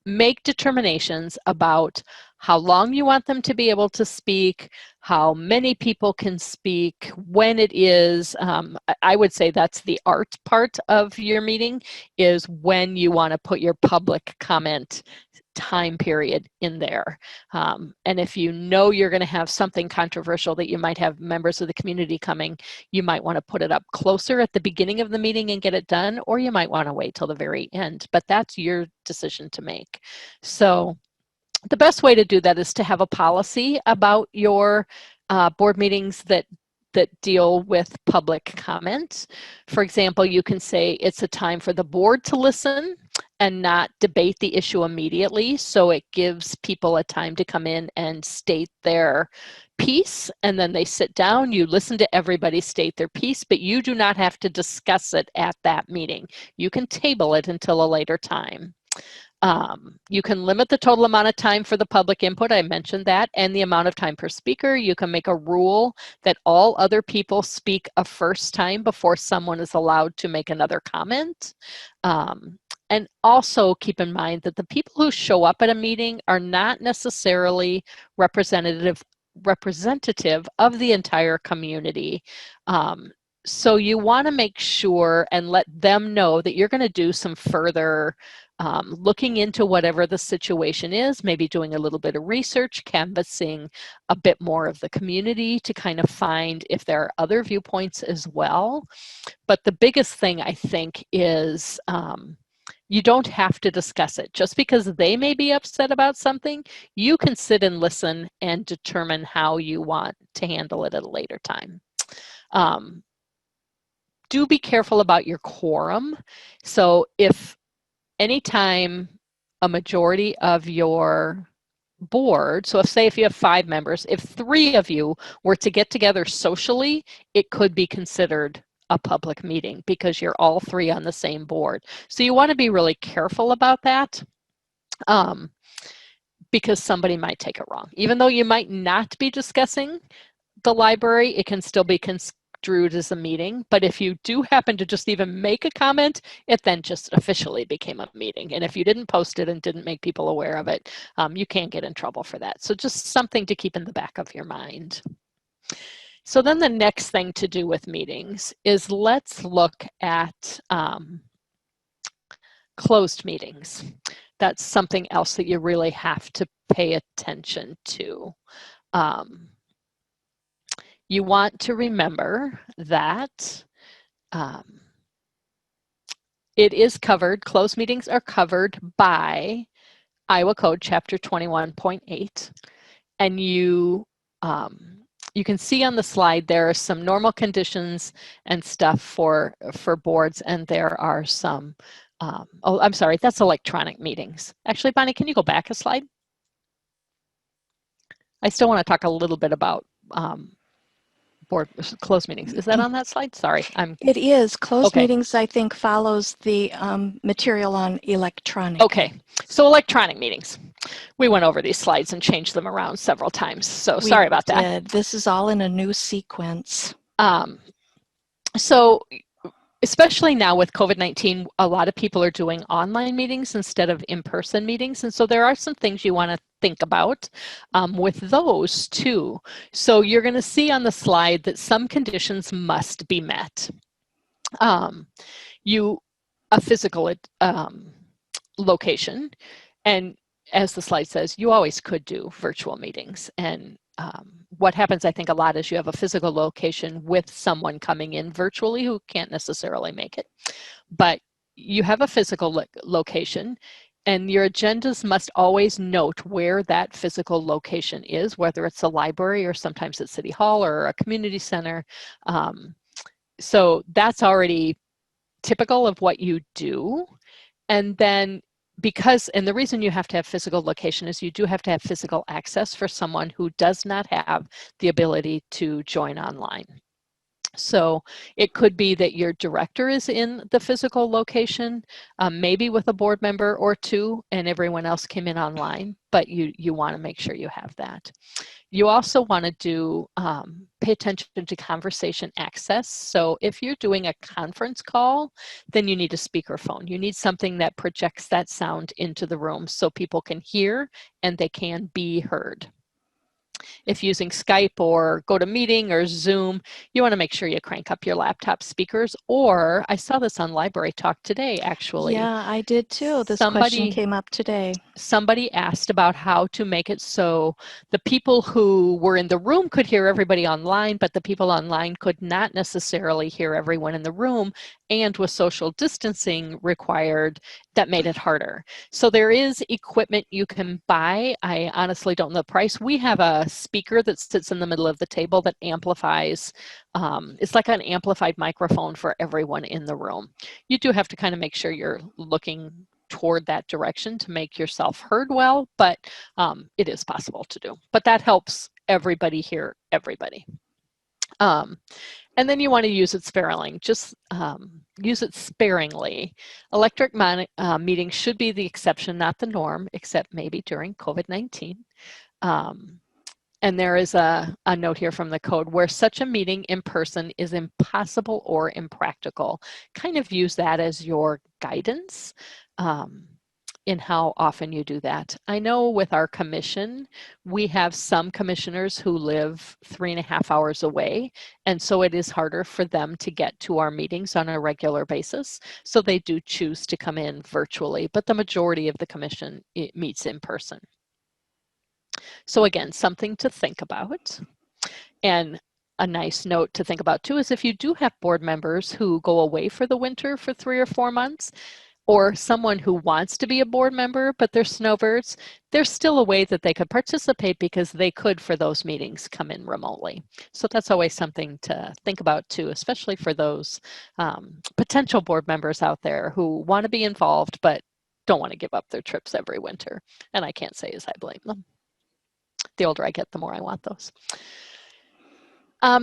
make determinations about how long you want them to be able to speak, how many people can speak, when it is. I would say that's the art part of your meeting, is when you want to put your public comment time period in there. And if you know you're going to have something controversial that you might have members of the community coming, you might want to put it up closer at the beginning of the meeting and get it done, or you might want to wait till the very end, but that's your decision to make. So the best way to do that is to have a policy about your board meetings that deal with public comment. For example, you can say it's a time for the board to listen and not debate the issue immediately. So it gives people a time to come in and state their piece, and then they sit down, you listen to everybody state their piece, but you do not have to discuss it at that meeting. You can table it until a later time. You can limit the total amount of time for the public input, I mentioned that, and the amount of time per speaker. You can make a rule that all other people speak a first time before someone is allowed to make another comment. And also keep in mind that the people who show up at a meeting are not necessarily representative of the entire community. So you want to make sure and let them know that you're going to do some further looking into whatever the situation is, maybe doing a little bit of research, canvassing a bit more of the community to kind of find if there are other viewpoints as well. But the biggest thing, I think, is you don't have to discuss it. Just because they may be upset about something, you can sit and listen and determine how you want to handle it at a later time. Do be careful about your quorum. So if anytime a majority of your board, so if you have 5 members, if 3 of you were to get together socially, it could be considered a public meeting because you're all 3 on the same board. So you want to be really careful about that, because somebody might take it wrong. Even though you might not be discussing the library, it can still be construed as a meeting. But if you do happen to just even make a comment, it then just officially became a meeting. And if you didn't post it and didn't make people aware of it, you can get in trouble for that. So just something to keep in the back of your mind. So then the next thing to do with meetings is let's look at closed meetings. that's something else that you really have to pay attention to. You want to remember that it is covered, closed meetings are covered by Iowa Code Chapter 21.8. And you can see on the slide there are some normal conditions and stuff for boards, and there are some, oh, I'm sorry, that's electronic meetings. Actually, Bonnie, can you go back a slide? I still want to talk a little bit about board closed meetings. Is that on that slide? Sorry, It is. Closed okay. meetings, I think, follows the material on electronic. Okay, so electronic meetings. We went over these slides and changed them around several times, so sorry about that. This is all in a new sequence. So especially now with COVID-19, a lot of people are doing online meetings instead of in-person meetings. And so there are some things you want to think about with those too. So you're going to see on the slide that some conditions must be met. A physical location, and as the slide says, you always could do virtual meetings. And what happens, I think, a lot is you have a physical location with someone coming in virtually who can't necessarily make it. But you have a physical location, and your agendas must always note where that physical location is, whether it's a library or sometimes at City Hall or a community center. So that's already typical of what you do. And then and the reason you have to have physical location is you do have to have physical access for someone who does not have the ability to join online. So it could be that your director is in the physical location, maybe with a board member or two, and everyone else came in online, but you want to make sure you have that. You also want to pay attention to conversation access. So if you're doing a conference call, then you need a speakerphone. You need something that projects that sound into the room so people can hear and they can be heard. If using Skype or GoToMeeting or Zoom, you want to make sure you crank up your laptop speakers. Or I saw this on Library Talk today, actually. Yeah, I did too. This question came up today. Somebody asked about how to make it so the people who were in the room could hear everybody online, but the people online could not necessarily hear everyone in the room. And with social distancing required, that made it harder. So there is equipment you can buy. I honestly don't know the price. We have a speaker that sits in the middle of the table that amplifies. It's like an amplified microphone for everyone in the room. You do have to kind of make sure you're looking toward that direction to make yourself heard well, but it is possible to do. But that helps everybody hear everybody. And then you want to use it sparingly. Just use it sparingly. Electric meetings should be the exception, not the norm, except maybe during COVID-19. And there is a note here from the code where such a meeting in person is impossible or impractical. Kind of use that as your guidance in how often you do that. I know with our commission, we have some commissioners who live 3.5 hours away, and so it is harder for them to get to our meetings on a regular basis. So they do choose to come in virtually, but the majority of the commission meets in person. So again, something to think about. And a nice note to think about too is if you do have board members who go away for the winter for 3 or 4 months, or someone who wants to be a board member, but they're snowbirds, there's still a way that they could participate because they could, for those meetings, come in remotely. So that's always something to think about too, especially for those potential board members out there who want to be involved, but don't want to give up their trips every winter. And I can't say as I blame them. The older I get, the more I want those.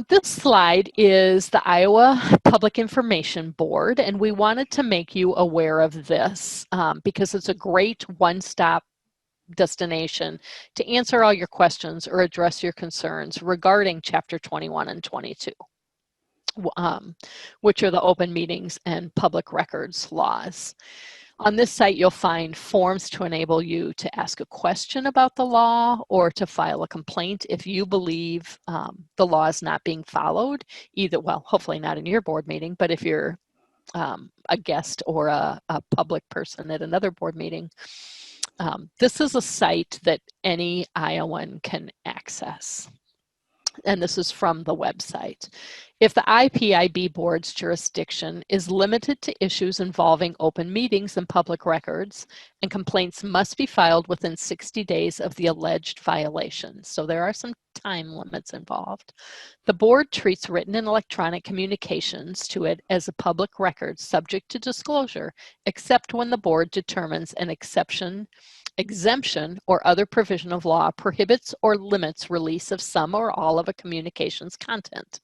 This slide is the Iowa Public Information Board, and we wanted to make you aware of this because it's a great one-stop destination to answer all your questions or address your concerns regarding Chapter 21 and 22, which are the open meetings and public records laws. On this site, you'll find forms to enable you to ask a question about the law or to file a complaint if you believe the law is not being followed, either, well, hopefully not in your board meeting, but if you're a guest or a public person at another board meeting. This is a site that any Iowan can access. And this is from the website. If the IPIB board's jurisdiction is limited to issues involving open meetings and public records, and complaints must be filed within 60 days of the alleged violation. So there are some time limits involved. The board treats written and electronic communications to it as a public record subject to disclosure, except when the board determines an exemption or other provision of law prohibits or limits release of some or all of a communication's content.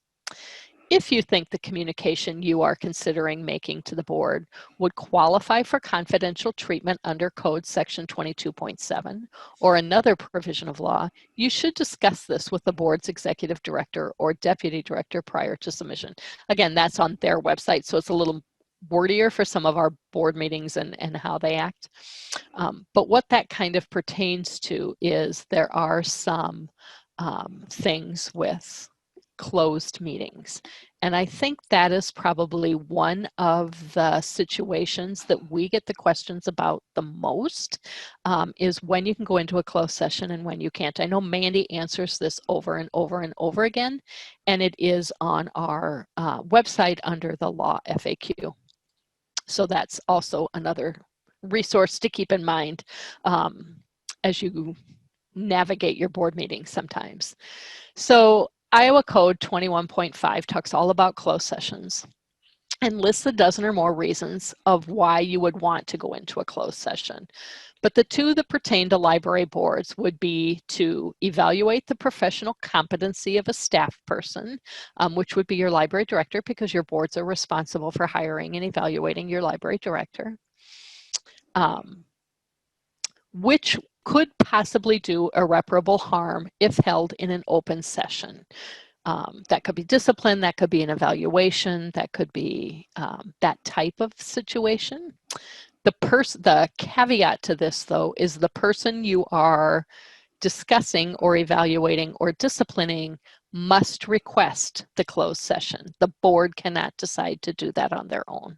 If you think the communication you are considering making to the board would qualify for confidential treatment under Code Section 22.7 or another provision of law, you should discuss this with the board's executive director or deputy director prior to submission. Again, that's on their website, so it's a little wordier for some of our board meetings and how they act. But what that kind of pertains to is there are some things with closed meetings. And I think that is probably one of the situations that we get the questions about the most, is when you can go into a closed session and when you can't. I know Mandy answers this over and over and over again, and it is on our website under the law FAQ. So that's also another resource to keep in mind as you navigate your board meetings sometimes. So Iowa Code 21.5 talks all about closed sessions and lists a dozen or more reasons of why you would want to go into a closed session. But the two that pertain to library boards would be to evaluate the professional competency of a staff person, which would be your library director, because your boards are responsible for hiring and evaluating your library director, which could possibly do irreparable harm if held in an open session. That could be discipline, that could be an evaluation, that could be that type of situation. The caveat to this, though, is the person you are discussing or evaluating or disciplining must request the closed session. The board cannot decide to do that on their own.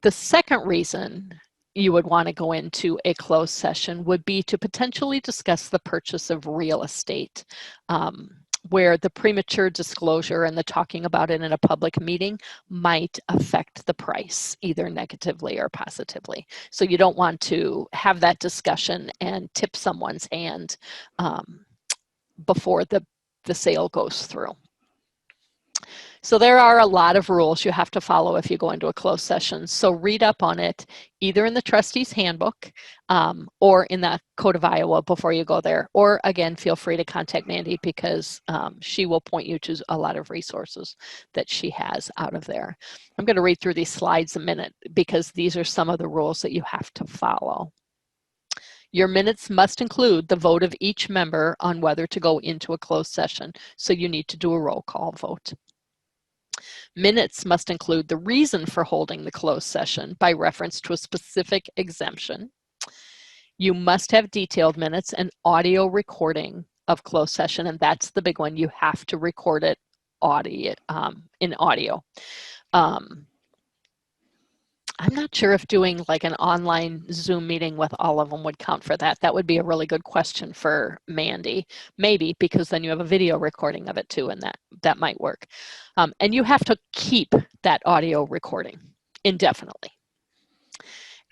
The second reason you would want to go into a closed session would be to potentially discuss the purchase of real estate, where the premature disclosure and the talking about it in a public meeting might affect the price, either negatively or positively. So you don't want to have that discussion and tip someone's hand before the sale goes through. So there are a lot of rules you have to follow if you go into a closed session. So read up on it, either in the trustee's handbook or in the Code of Iowa before you go there. Or again, feel free to contact Mandy, because she will point you to a lot of resources that she has out of there. I'm going to read through these slides a minute, because these are some of the rules that you have to follow. Your minutes must include the vote of each member on whether to go into a closed session. So you need to do a roll call vote. Minutes must include the reason for holding the closed session by reference to a specific exemption. You must have detailed minutes and audio recording of closed session, and that's the big one. You have to record it in audio. I'm not sure if doing like an online Zoom meeting with all of them would count for that. That would be a really good question for Mandy, maybe, because then you have a video recording of it too, and that might work. And you have to keep that audio recording indefinitely.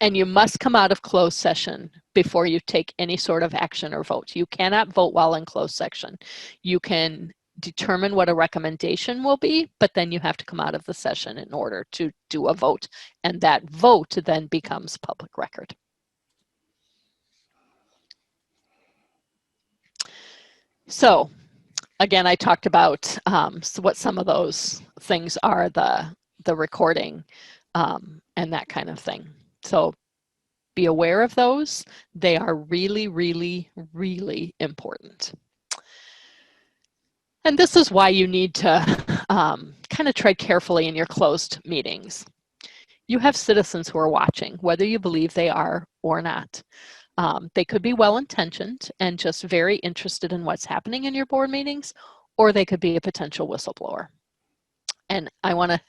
And you must come out of closed session before you take any sort of action or vote. You cannot vote while in closed session. You can determine what a recommendation will be, but then you have to come out of the session in order to do a vote, and that vote then becomes public record. So again, I talked about what some of those things are, the recording and that kind of thing. So be aware of those. They are really, really, really important. And this is why you need to kind of tread carefully in your closed meetings. You have citizens who are watching, whether you believe they are or not. They could be well-intentioned and just very interested in what's happening in your board meetings, or they could be a potential whistleblower. And I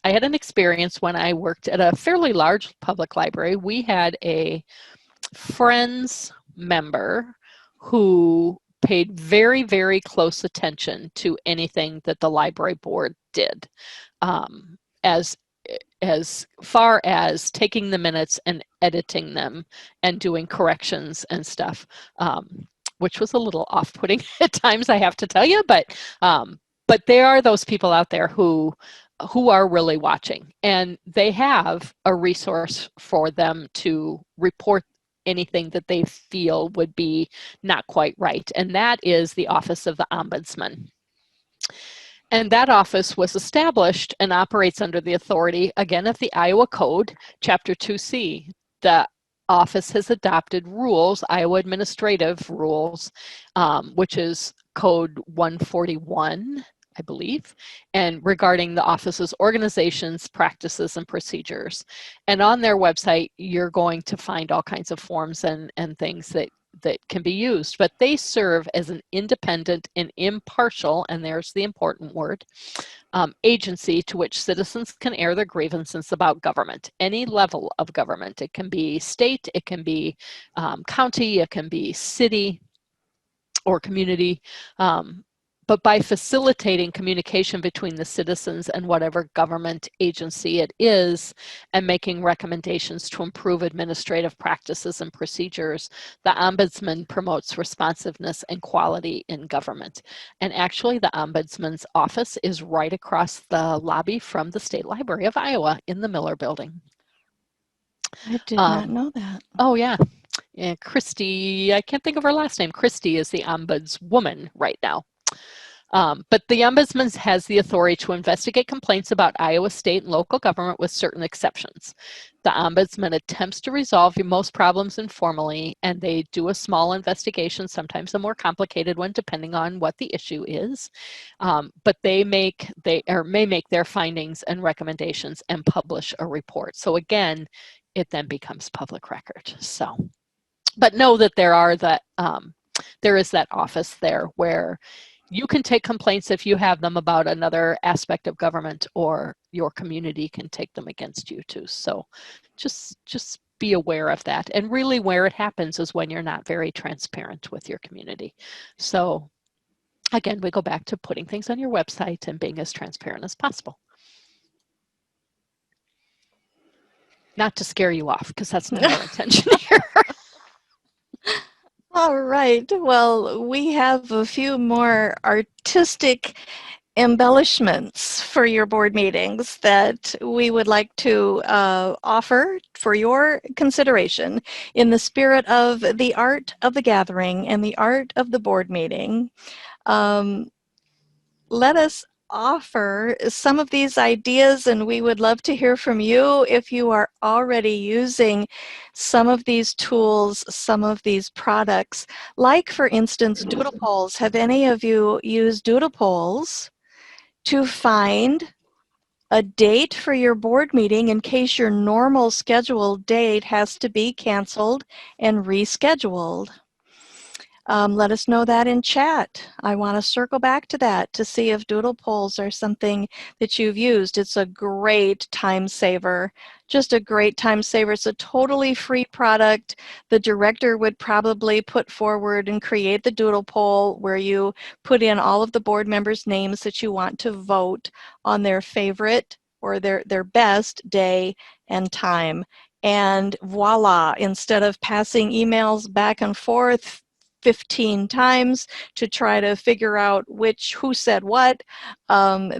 had an experience when I worked at a fairly large public library. We had a Friends member who paid very, very close attention to anything that the library board did, as far as taking the minutes and editing them and doing corrections and stuff, which was a little off-putting at times, I have to tell you, but there are those people out there who are really watching, and they have a resource for them to report anything that they feel would be not quite right, and that is the Office of the Ombudsman. And that office was established and operates under the authority, again, of the Iowa Code, Chapter 2C. The office has adopted rules, Iowa administrative rules, which is Code 141, I believe, and regarding the office's organizations, practices, and procedures. And on their website, you're going to find all kinds of forms and things that can be used, but they serve as an independent and impartial, and there's the important word, agency to which citizens can air their grievances about government, any level of government. It can be state, it can be county, it can be city or community, but by facilitating communication between the citizens and whatever government agency it is, and making recommendations to improve administrative practices and procedures, the Ombudsman promotes responsiveness and quality in government. And actually, the Ombudsman's office is right across the lobby from the State Library of Iowa in the Miller Building. I did not know that. Oh, yeah. And Christy, I can't think of her last name. Christy is the ombudswoman right now. But the Ombudsman has the authority to investigate complaints about Iowa state and local government with certain exceptions. The Ombudsman attempts to resolve most problems informally, and they do a small investigation, sometimes a more complicated one, depending on what the issue is. But they may make their findings and recommendations and publish a report. So again, it then becomes public record. So, but know that there is that office there where you can take complaints if you have them about another aspect of government, or your community can take them against you too. So just be aware of that. And really where it happens is when you're not very transparent with your community. So again, we go back to putting things on your website and being as transparent as possible. Not to scare you off, because that's not our intention here. All right. Well, we have a few more artistic embellishments for your board meetings that we would like to offer for your consideration in the spirit of the art of the gathering and the art of the board meeting. Let us offer some of these ideas, and we would love to hear from you if you are already using some of these tools, some of these products, like for instance doodle polls. Have any of you used doodle polls to find a date for your board meeting in case your normal scheduled date has to be canceled and rescheduled? Let us know that in chat. I want to circle back to that to see if doodle polls are something that you've used. It's a great time saver, just a great time saver. It's a totally free product. The director would probably put forward and create the doodle poll where you put in all of the board members' names that you want to vote on their favorite or their best day and time. And voila, instead of passing emails back and forth 15 times to try to figure out who said what,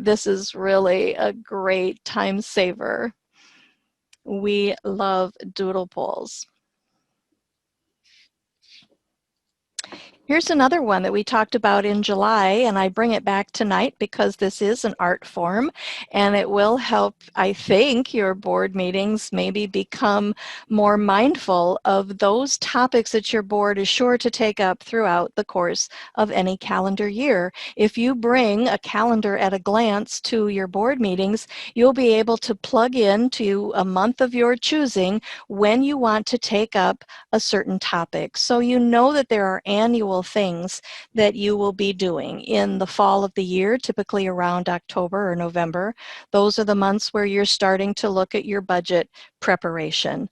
this is really a great time saver. We love doodle polls. Here's another one that we talked about in July, and I bring it back tonight because this is an art form, and it will help, I think, your board meetings maybe become more mindful of those topics that your board is sure to take up throughout the course of any calendar year. If you bring a calendar at a glance to your board meetings, you'll be able to plug into a month of your choosing when you want to take up a certain topic. So you know that there are annual things that you will be doing in the fall of the year, typically around October or November. Those are the months where you're starting to look at your budget preparation.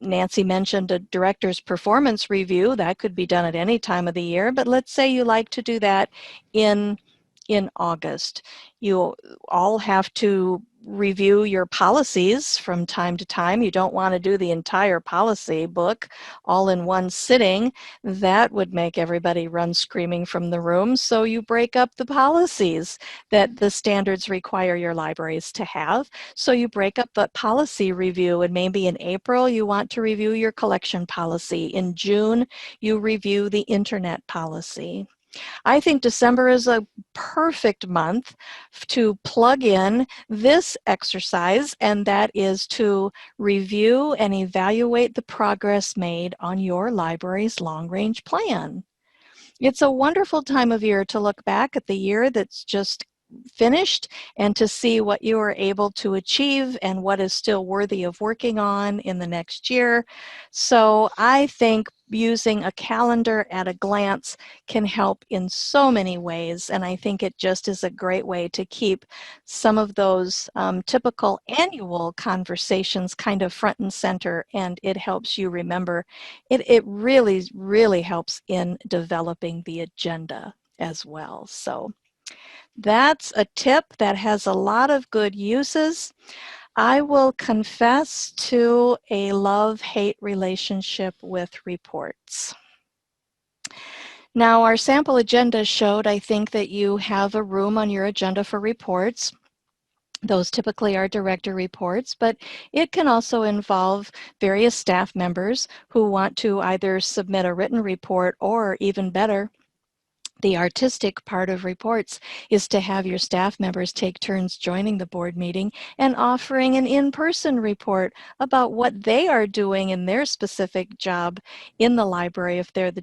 Nancy mentioned a director's performance review. That could be done at any time of the year, but let's say you like to do that in August. You all have to review your policies from time to time. You don't want to do the entire policy book all in one sitting. That would make everybody run screaming from the room. So you break up the policies that the standards require your libraries to have. So you break up the policy review, and maybe in April you want to review your collection policy. In June, you review the internet policy. I think December is a perfect month to plug in this exercise, and that is to review and evaluate the progress made on your library's long-range plan. It's a wonderful time of year to look back at the year that's just finished and to see what you were able to achieve and what is still worthy of working on in the next year. So I think using a calendar at a glance can help in so many ways, and I think it just is a great way to keep some of those typical annual conversations kind of front and center, and it helps you remember. It really, really helps in developing the agenda as well. So that's a tip that has a lot of good uses. I will confess to a love-hate relationship with reports. Now, our sample agenda showed, I think, that you have a room on your agenda for reports. Those typically are director reports, but it can also involve various staff members who want to either submit a written report, or even better, the artistic part of reports is to have your staff members take turns joining the board meeting and offering an in-person report about what they are doing in their specific job in the library. If they're the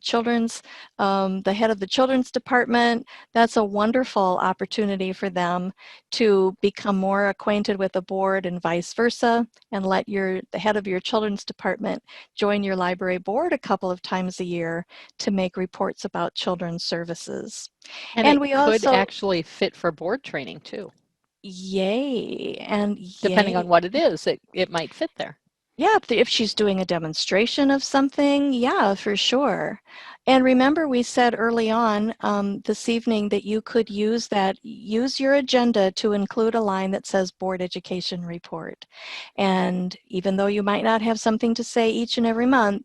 head of the children's department, that's a wonderful opportunity for them to become more acquainted with the board, and vice versa, and let the head of your children's department join your library board a couple of times a year to make reports about children's services. And it could actually fit for board training too. Yay, and yay. Depending on what it is, it might fit there. Yeah, if she's doing a demonstration of something, yeah, for sure. And remember, we said early on this evening that you could use your agenda to include a line that says board education report. And even though you might not have something to say each and every month,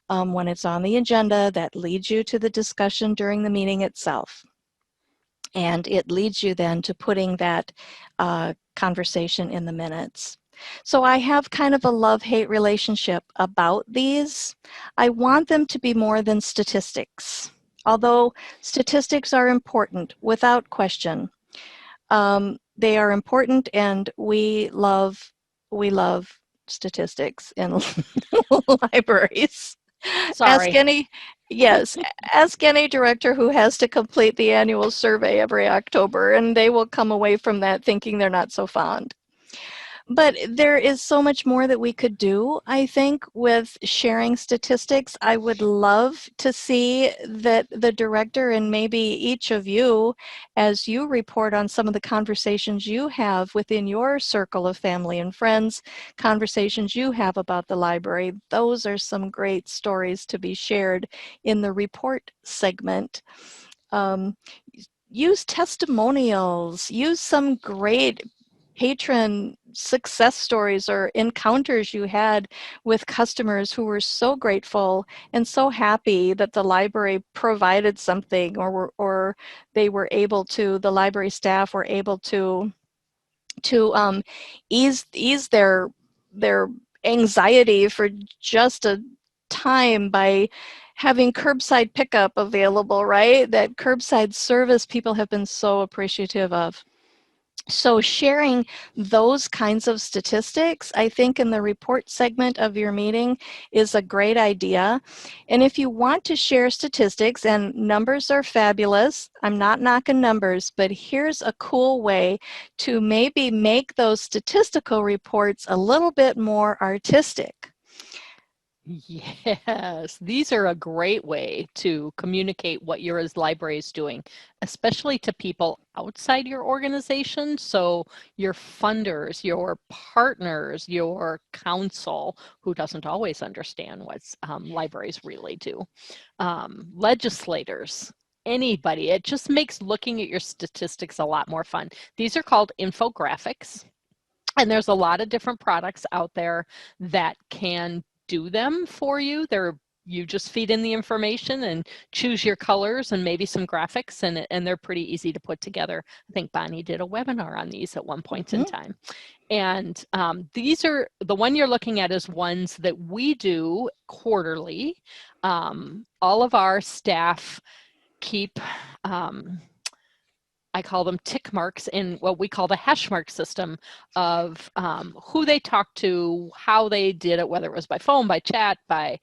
when it's on the agenda, that leads you to the discussion during the meeting itself. And it leads you then to putting that conversation in the minutes. So I have kind of a love-hate relationship about these. I want them to be more than statistics, although statistics are important without question. They are important, and we love statistics in libraries. Sorry. Ask any director who has to complete the annual survey every October, and they will come away from that thinking they're not so fond. But there is so much more that we could do, I think, with sharing statistics. I would love to see that the director, and maybe each of you, as you report on some of the conversations you have within your circle of family and friends, conversations you have about the library, those are some great stories to be shared in the report segment. Use testimonials, use some great patron success stories or encounters you had with customers who were so grateful and so happy that the library provided something, or they were able to, the library staff were able to ease their anxiety for just a time by having curbside pickup available, right? That curbside service people have been so appreciative of. So sharing those kinds of statistics, I think, in the report segment of your meeting is a great idea. And if you want to share statistics, and numbers are fabulous, I'm not knocking numbers, but here's a cool way to maybe make those statistical reports a little bit more artistic. Yes, these are a great way to communicate what your library is doing, especially to people outside your organization. So your funders, your partners, your council, who doesn't always understand what libraries really do, legislators, anybody. It just makes looking at your statistics a lot more fun. These are called infographics. And there's a lot of different products out there that can do them for you. You just feed in the information and choose your colors and maybe some graphics, and they're pretty easy to put together. I think Bonnie did a webinar on these at one point in time. And these are, the one you're looking at is ones that we do quarterly. All of our staff keep I call them tick marks in what we call the hash mark system of who they talked to, how they did it, whether it was by phone, by chat, by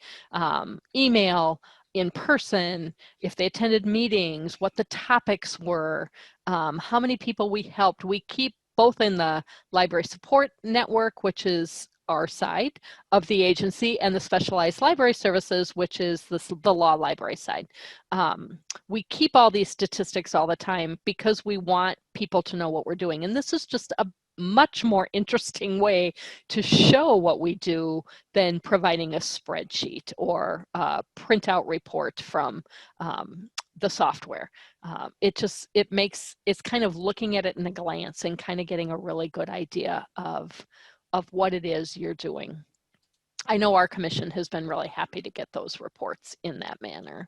email, in person, if they attended meetings, what the topics were, how many people we helped. We keep both in the library support network, which is our side of the agency, and the specialized library services, which is the law library side. We keep all these statistics all the time because we want people to know what we're doing. And this is just a much more interesting way to show what we do than providing a spreadsheet or a printout report from the software. It's kind of looking at it in a glance and kind of getting a really good idea of what it is you're doing. I know our commission has been really happy to get those reports in that manner.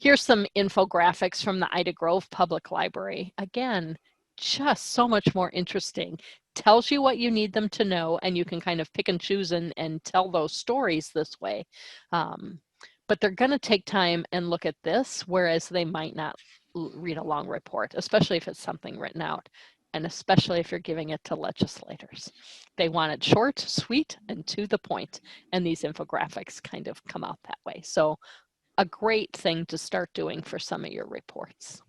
Here's some infographics from the Ida Grove Public Library. Again, just so much more interesting. Tells you what you need them to know, and you can kind of pick and choose and tell those stories this way. But they're going to take time and look at this, whereas they might not read a long report, especially if it's something written out, and especially if you're giving it to legislators. They want it short, sweet, and to the point, and these infographics kind of come out that way. So a great thing to start doing for some of your reports.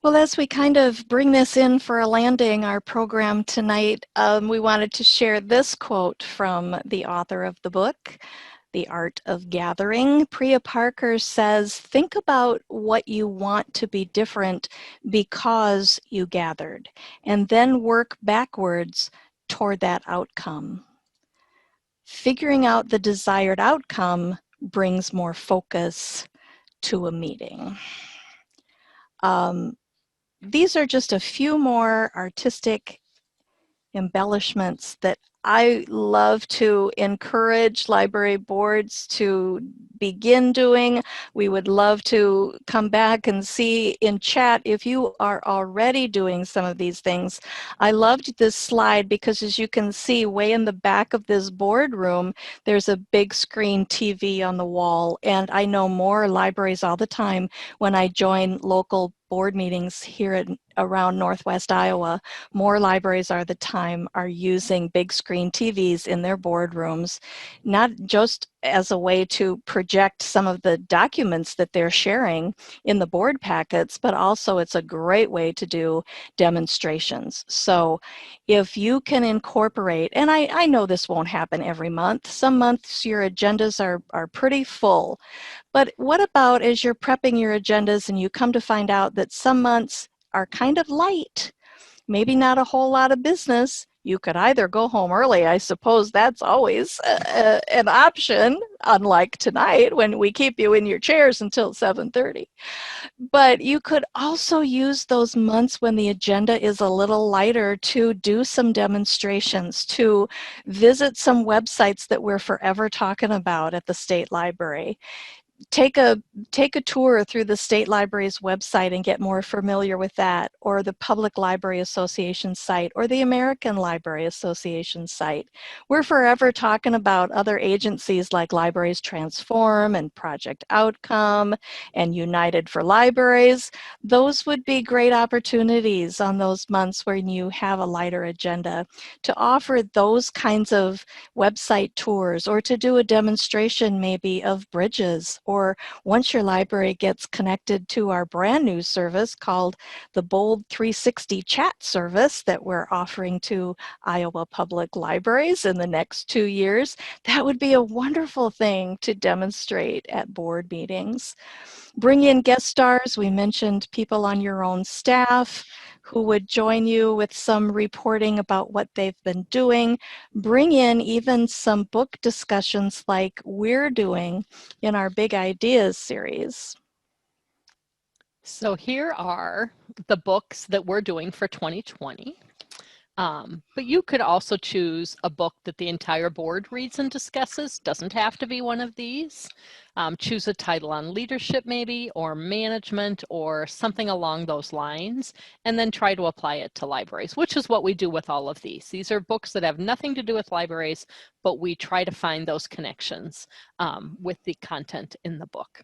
Well, as we kind of bring this in for a landing, our program tonight, we wanted to share this quote from the author of the book, The Art of Gathering. Priya Parker says, think about what you want to be different because you gathered, and then work backwards toward that outcome. Figuring out the desired outcome brings more focus to a meeting. These are just a few more artistic embellishments that I love to encourage library boards to begin doing. We would love to come back and see in chat if you are already doing some of these things. I loved this slide because, as you can see, way in the back of this boardroom, there's a big screen TV on the wall. And I know more libraries all the time when I join local board meetings here around Northwest Iowa. More libraries are using big screen TVs in their boardrooms, not just as a way to project some of the documents that they're sharing in the board packets, but also it's a great way to do demonstrations. So if you can incorporate, and I know this won't happen every month, some months your agendas are pretty full, but what about as you're prepping your agendas and you come to find out that some months are kind of light, maybe not a whole lot of business, you could either go home early. I suppose that's always an option, unlike tonight when we keep you in your chairs until 7:30. But you could also use those months when the agenda is a little lighter to do some demonstrations, to visit some websites that we're forever talking about at the State Library. Take a tour through the State Library's website and get more familiar with that, or the Public Library Association site, or the American Library Association site. We're forever talking about other agencies like Libraries Transform and Project Outcome and United for Libraries. Those would be great opportunities on those months when you have a lighter agenda to offer those kinds of website tours, or to do a demonstration maybe of bridges or once your library gets connected to our brand new service called the Bold 360 Chat service that we're offering to Iowa Public Libraries in the next 2 years, that would be a wonderful thing to demonstrate at board meetings. Bring in guest stars. We mentioned people on your own staff who would join you with some reporting about what they've been doing. Bring in even some book discussions like we're doing in our Big Ideas series. So here are the books that we're doing for 2020. But you could also choose a book that the entire board reads and discusses. Doesn't have to be one of these. Choose a title on leadership maybe, or management, or something along those lines, and then try to apply it to libraries, which is what we do with all of these. These are books that have nothing to do with libraries, but we try to find those connections with the content in the book.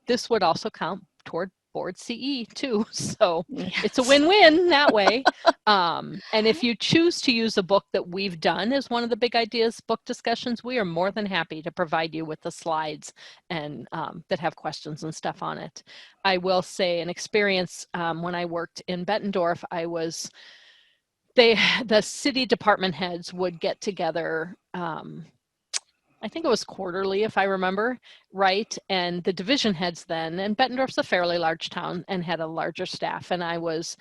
This would also count toward board CE too, so yes. It's a win-win that way. And if you choose to use a book that we've done as one of the Big Ideas book discussions, we are more than happy to provide you with the slides and that have questions and stuff on it. I will say an experience when I worked in Bettendorf, the city department heads would get together. I think it was quarterly, if I remember right, and the division heads then, and Bettendorf's a fairly large town and had a larger staff, and I was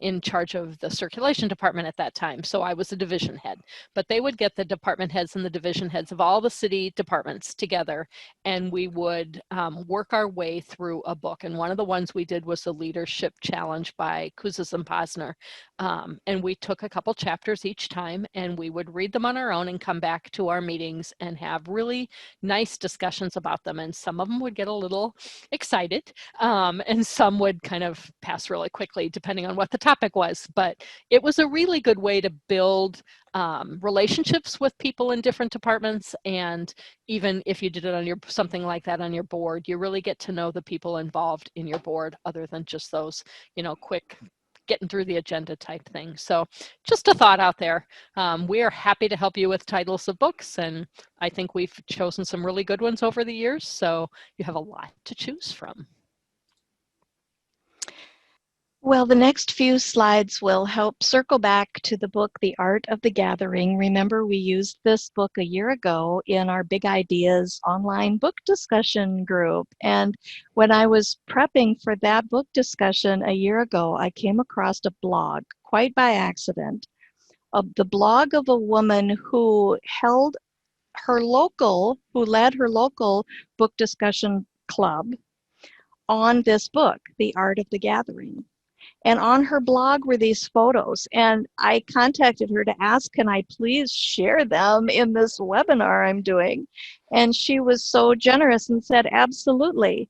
in charge of the circulation department at that time, so I was the division head. But they would get the department heads and the division heads of all the city departments together, and we would work our way through a book. And one of the ones we did was the Leadership Challenge by Kouzes and Posner, and we took a couple chapters each time, and we would read them on our own and come back to our meetings and have really nice discussions about them. And some of them would get a little excited, and some would kind of pass really quickly depending on what the topic was. But it was a really good way to build relationships with people in different departments. And even if you did it on something like that on your board, you really get to know the people involved in your board other than just those, quick getting through the agenda type thing. So just a thought out there. We are happy to help you with titles of books, and I think we've chosen some really good ones over the years, so you have a lot to choose from. Well, the next few slides will help circle back to the book, The Art of the Gathering. Remember, we used this book a year ago in our Big Ideas online book discussion group. And when I was prepping for that book discussion a year ago, I came across a blog, quite by accident, of the blog of a woman who led her local book discussion club on this book, The Art of the Gathering. And on her blog were these photos, and I contacted her to ask, can I please share them in this webinar I'm doing? And she was so generous and said, absolutely.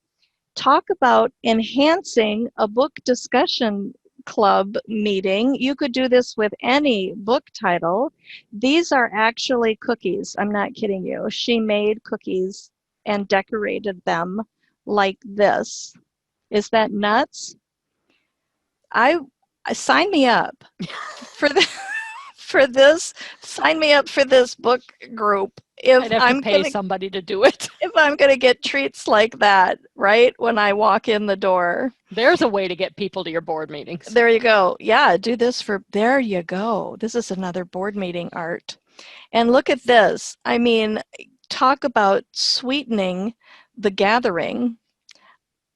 Talk about enhancing a book discussion club meeting. You could do this with any book title. These are actually cookies. I'm not kidding you. She made cookies and decorated them like this. Is that nuts? I sign me up for this. Sign me up for this book group. If I'd have to pay somebody to do it. If I'm going to get treats like that, right, when I walk in the door. There's a way to get people to your board meetings. There you go. Yeah, do this there you go. This is another board meeting art. And look at this. I mean, talk about sweetening the gathering.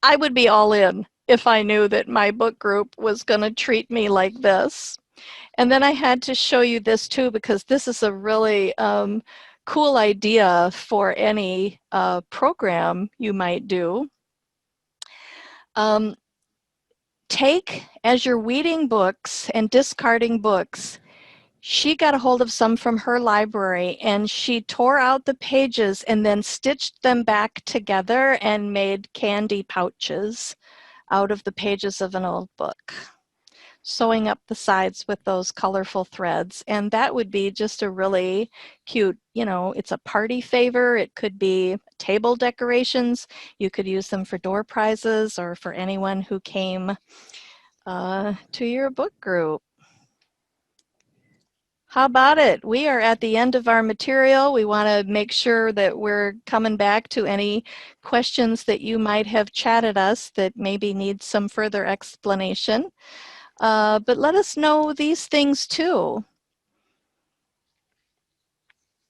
I would be all in if I knew that my book group was going to treat me like this. And then I had to show you this too, because this is a really cool idea for any program you might do. Take, as you're weeding books and discarding books, she got a hold of some from her library and she tore out the pages and then stitched them back together and made candy pouches out of the pages of an old book, sewing up the sides with those colorful threads. And that would be just a really cute, it's a party favor. It could be table decorations. You could use them for door prizes or for anyone who came to your book group. How about it? We are at the end of our material. We want to make sure that we're coming back to any questions that you might have chatted us that maybe need some further explanation. But let us know these things too.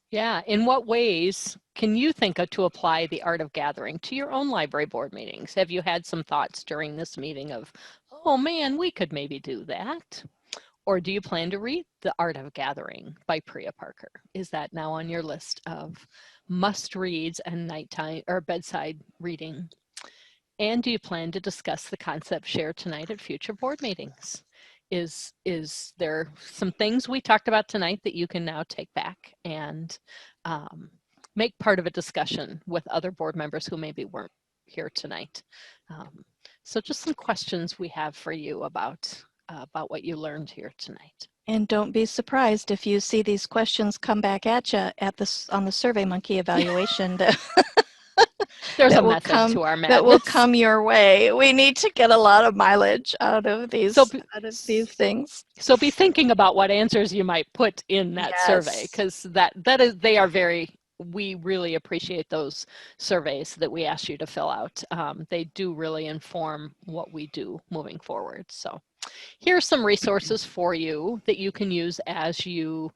Yeah, in what ways can you think of to apply the art of gathering to your own library board meetings? Have you had some thoughts during this meeting of, oh man, we could maybe do that? Or do you plan to read The Art of Gathering by Priya Parker? Is that now on your list of must reads and nighttime or bedside reading? And do you plan to discuss the concept shared tonight at future board meetings? Is there some things we talked about tonight that you can now take back and make part of a discussion with other board members who maybe weren't here tonight? So just some questions we have for you about what you learned here tonight. And don't be surprised if you see these questions come back at you on the SurveyMonkey evaluation. There's that a method to our madness. That will come your way. We need to get a lot of mileage out of these things. So be thinking about what answers you might put in that survey, because we really appreciate those surveys that we ask you to fill out. They do really inform what we do moving forward. So here's some resources for you that you can use as you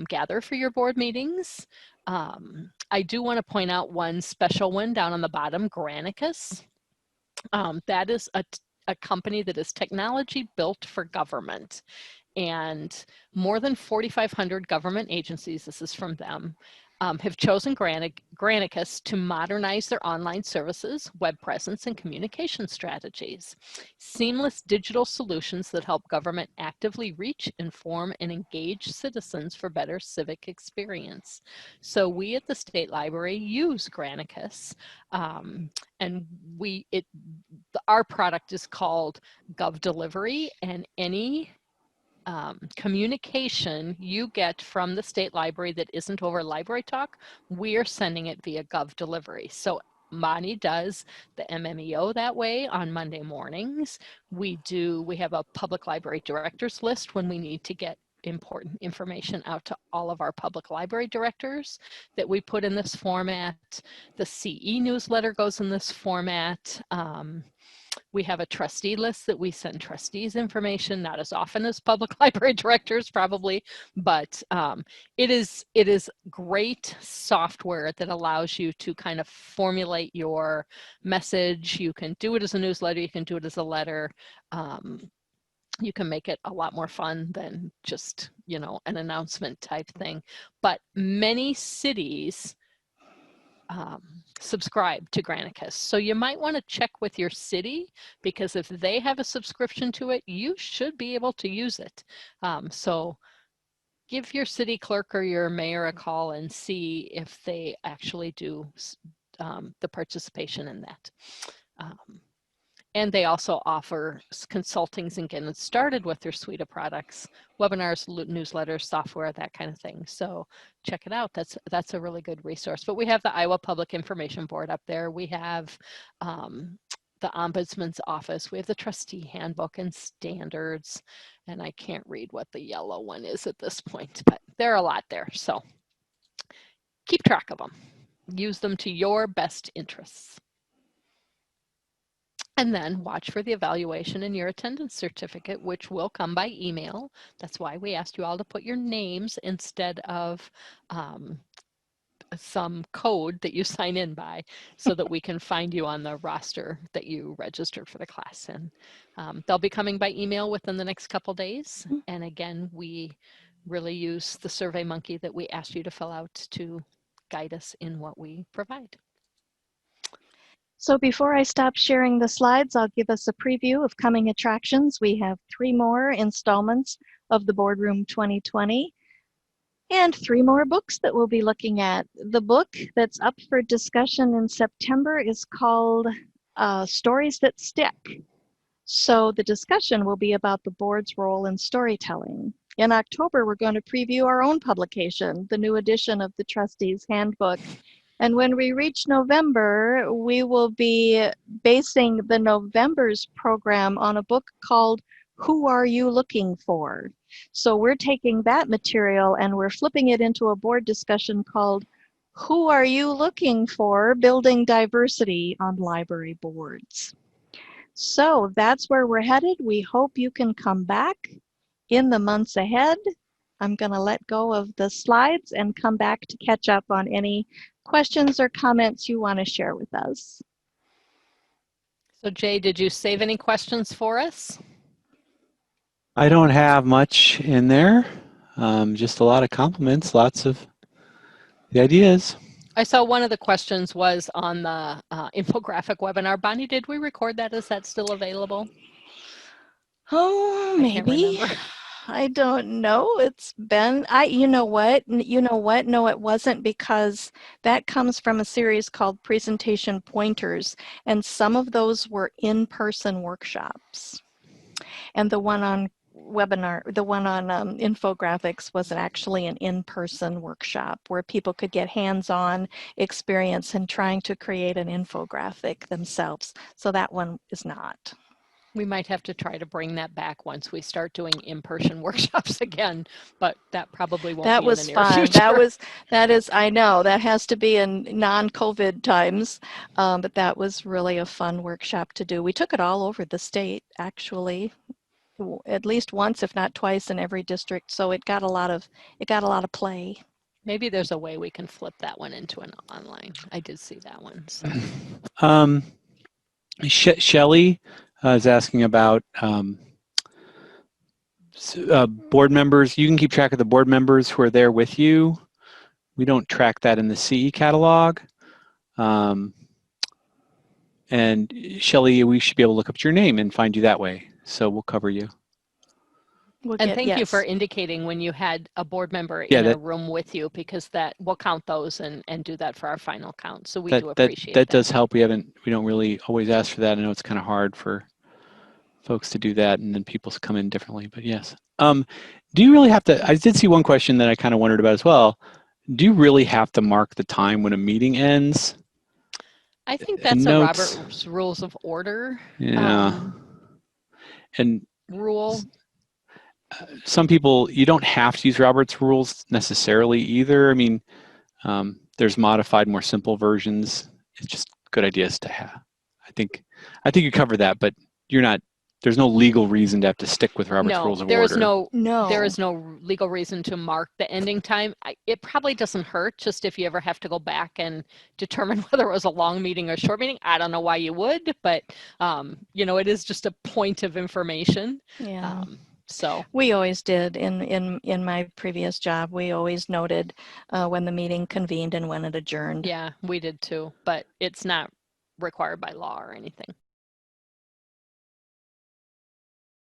gather for your board meetings. I do want to point out one special one down on the bottom, Granicus. That is a company that is technology built for government. And more than 4,500 government agencies, this is from them, have chosen Granicus to modernize their online services, web presence, and communication strategies. Seamless digital solutions that help government actively reach, inform, and engage citizens for better civic experience. So we at the State Library use Granicus, and our product is called GovDelivery, and any communication you get from the State Library that isn't over Library Talk, we are sending it via GovDelivery. So Bonnie does the MMEO that way on Monday mornings. We have a public library directors list when we need to get important information out to all of our public library directors that we put in this format. The CE newsletter goes in this format. We have a trustee list that we send trustees information, not as often as public library directors probably, but it is great software that allows you to kind of formulate your message. You can do it as a newsletter, you can do it as a letter. You can make it a lot more fun than just, an announcement type thing. But many cities subscribe to Granicus. So you might want to check with your city, because if they have a subscription to it, you should be able to use it. So give your city clerk or your mayor a call and see if they actually do the participation in that. And they also offer consultings and getting started with their suite of products, webinars, newsletters, software, that kind of thing. So check it out. That's a really good resource. But we have the Iowa Public Information Board up there. We have the Ombudsman's Office. We have the Trustee Handbook and Standards. And I can't read what the yellow one is at this point, but there are a lot there. So keep track of them. Use them to your best interests. And then watch for the evaluation and your attendance certificate, which will come by email. That's why we asked you all to put your names instead of some code that you sign in by, so that we can find you on the roster that you registered for the class. And they'll be coming by email within the next couple days. And again, we really use the SurveyMonkey that we asked you to fill out to guide us in what we provide. So before I stop sharing the slides, I'll give us a preview of coming attractions. We have 3 more installments of the Boardroom 2020 and 3 more books that we'll be looking at. The book that's up for discussion in September is called Stories That Stick. So the discussion will be about the board's role in storytelling. In October, we're going to preview our own publication, the new edition of the Trustees Handbook. And when we reach November, we will be basing the November's program on a book called who are you looking for? So we're taking that material and we're flipping it into a board discussion called Who Are You Looking For? Building Diversity on Library Boards. So that's where we're headed. We hope you can come back in the months ahead. I'm going to let go of the slides and come back to catch up on any questions or comments you want to share with us. So Jay, did you save any questions for us? I don't have much in there. Just a lot of compliments, lots of the ideas. I saw one of the questions was on the infographic webinar. Bonnie, did we record that? Is that still available? Oh, I can't maybe. remember. I don't know. It's been, you know what? No, it wasn't, because that comes from a series called Presentation Pointers, and some of those were in-person workshops. And the one on infographics was actually an in-person workshop where people could get hands-on experience in trying to create an infographic themselves. So that one is not. We might have to try to bring that back once we start doing in-person workshops again, but that probably won't That be was in the near fun. future. That is, I know, that has to be in non-COVID times, but that was really a fun workshop to do. We took it all over the state, actually, at least once, if not twice, in every district. So it got a lot of play. Maybe there's a way we can flip that one into an online. I did see that one. So. Shelley is asking about board members. You can keep track of the board members who are there with you. We don't track that in the CE catalog. And Shelley, we should be able to look up your name and find you that way. So we'll cover you. And thank you for indicating when you had a board member in a room with you, because that we'll count those and do that for our final count. So we do appreciate that. That does help. We don't really always ask for that. I know it's kind of hard for folks to do that, and then people come in differently, but yes. Do you really have to, I did see one question that I kind of wondered about as well. Do you really have to mark the time when a meeting ends? I think that's a Robert's Rules of Order and rule. Some people, you don't have to use Robert's Rules necessarily either. I mean, there's modified, more simple versions. It's just good ideas to have. I think you covered that, but there's no legal reason to have to stick with Robert's Rules of Order. There is no legal reason to mark the ending time. It probably doesn't hurt, just if you ever have to go back and determine whether it was a long meeting or a short meeting. I don't know why you would, but it is just a point of information. Yeah. So we always did in my previous job. We always noted when the meeting convened and when it adjourned. Yeah, we did too, but it's not required by law or anything.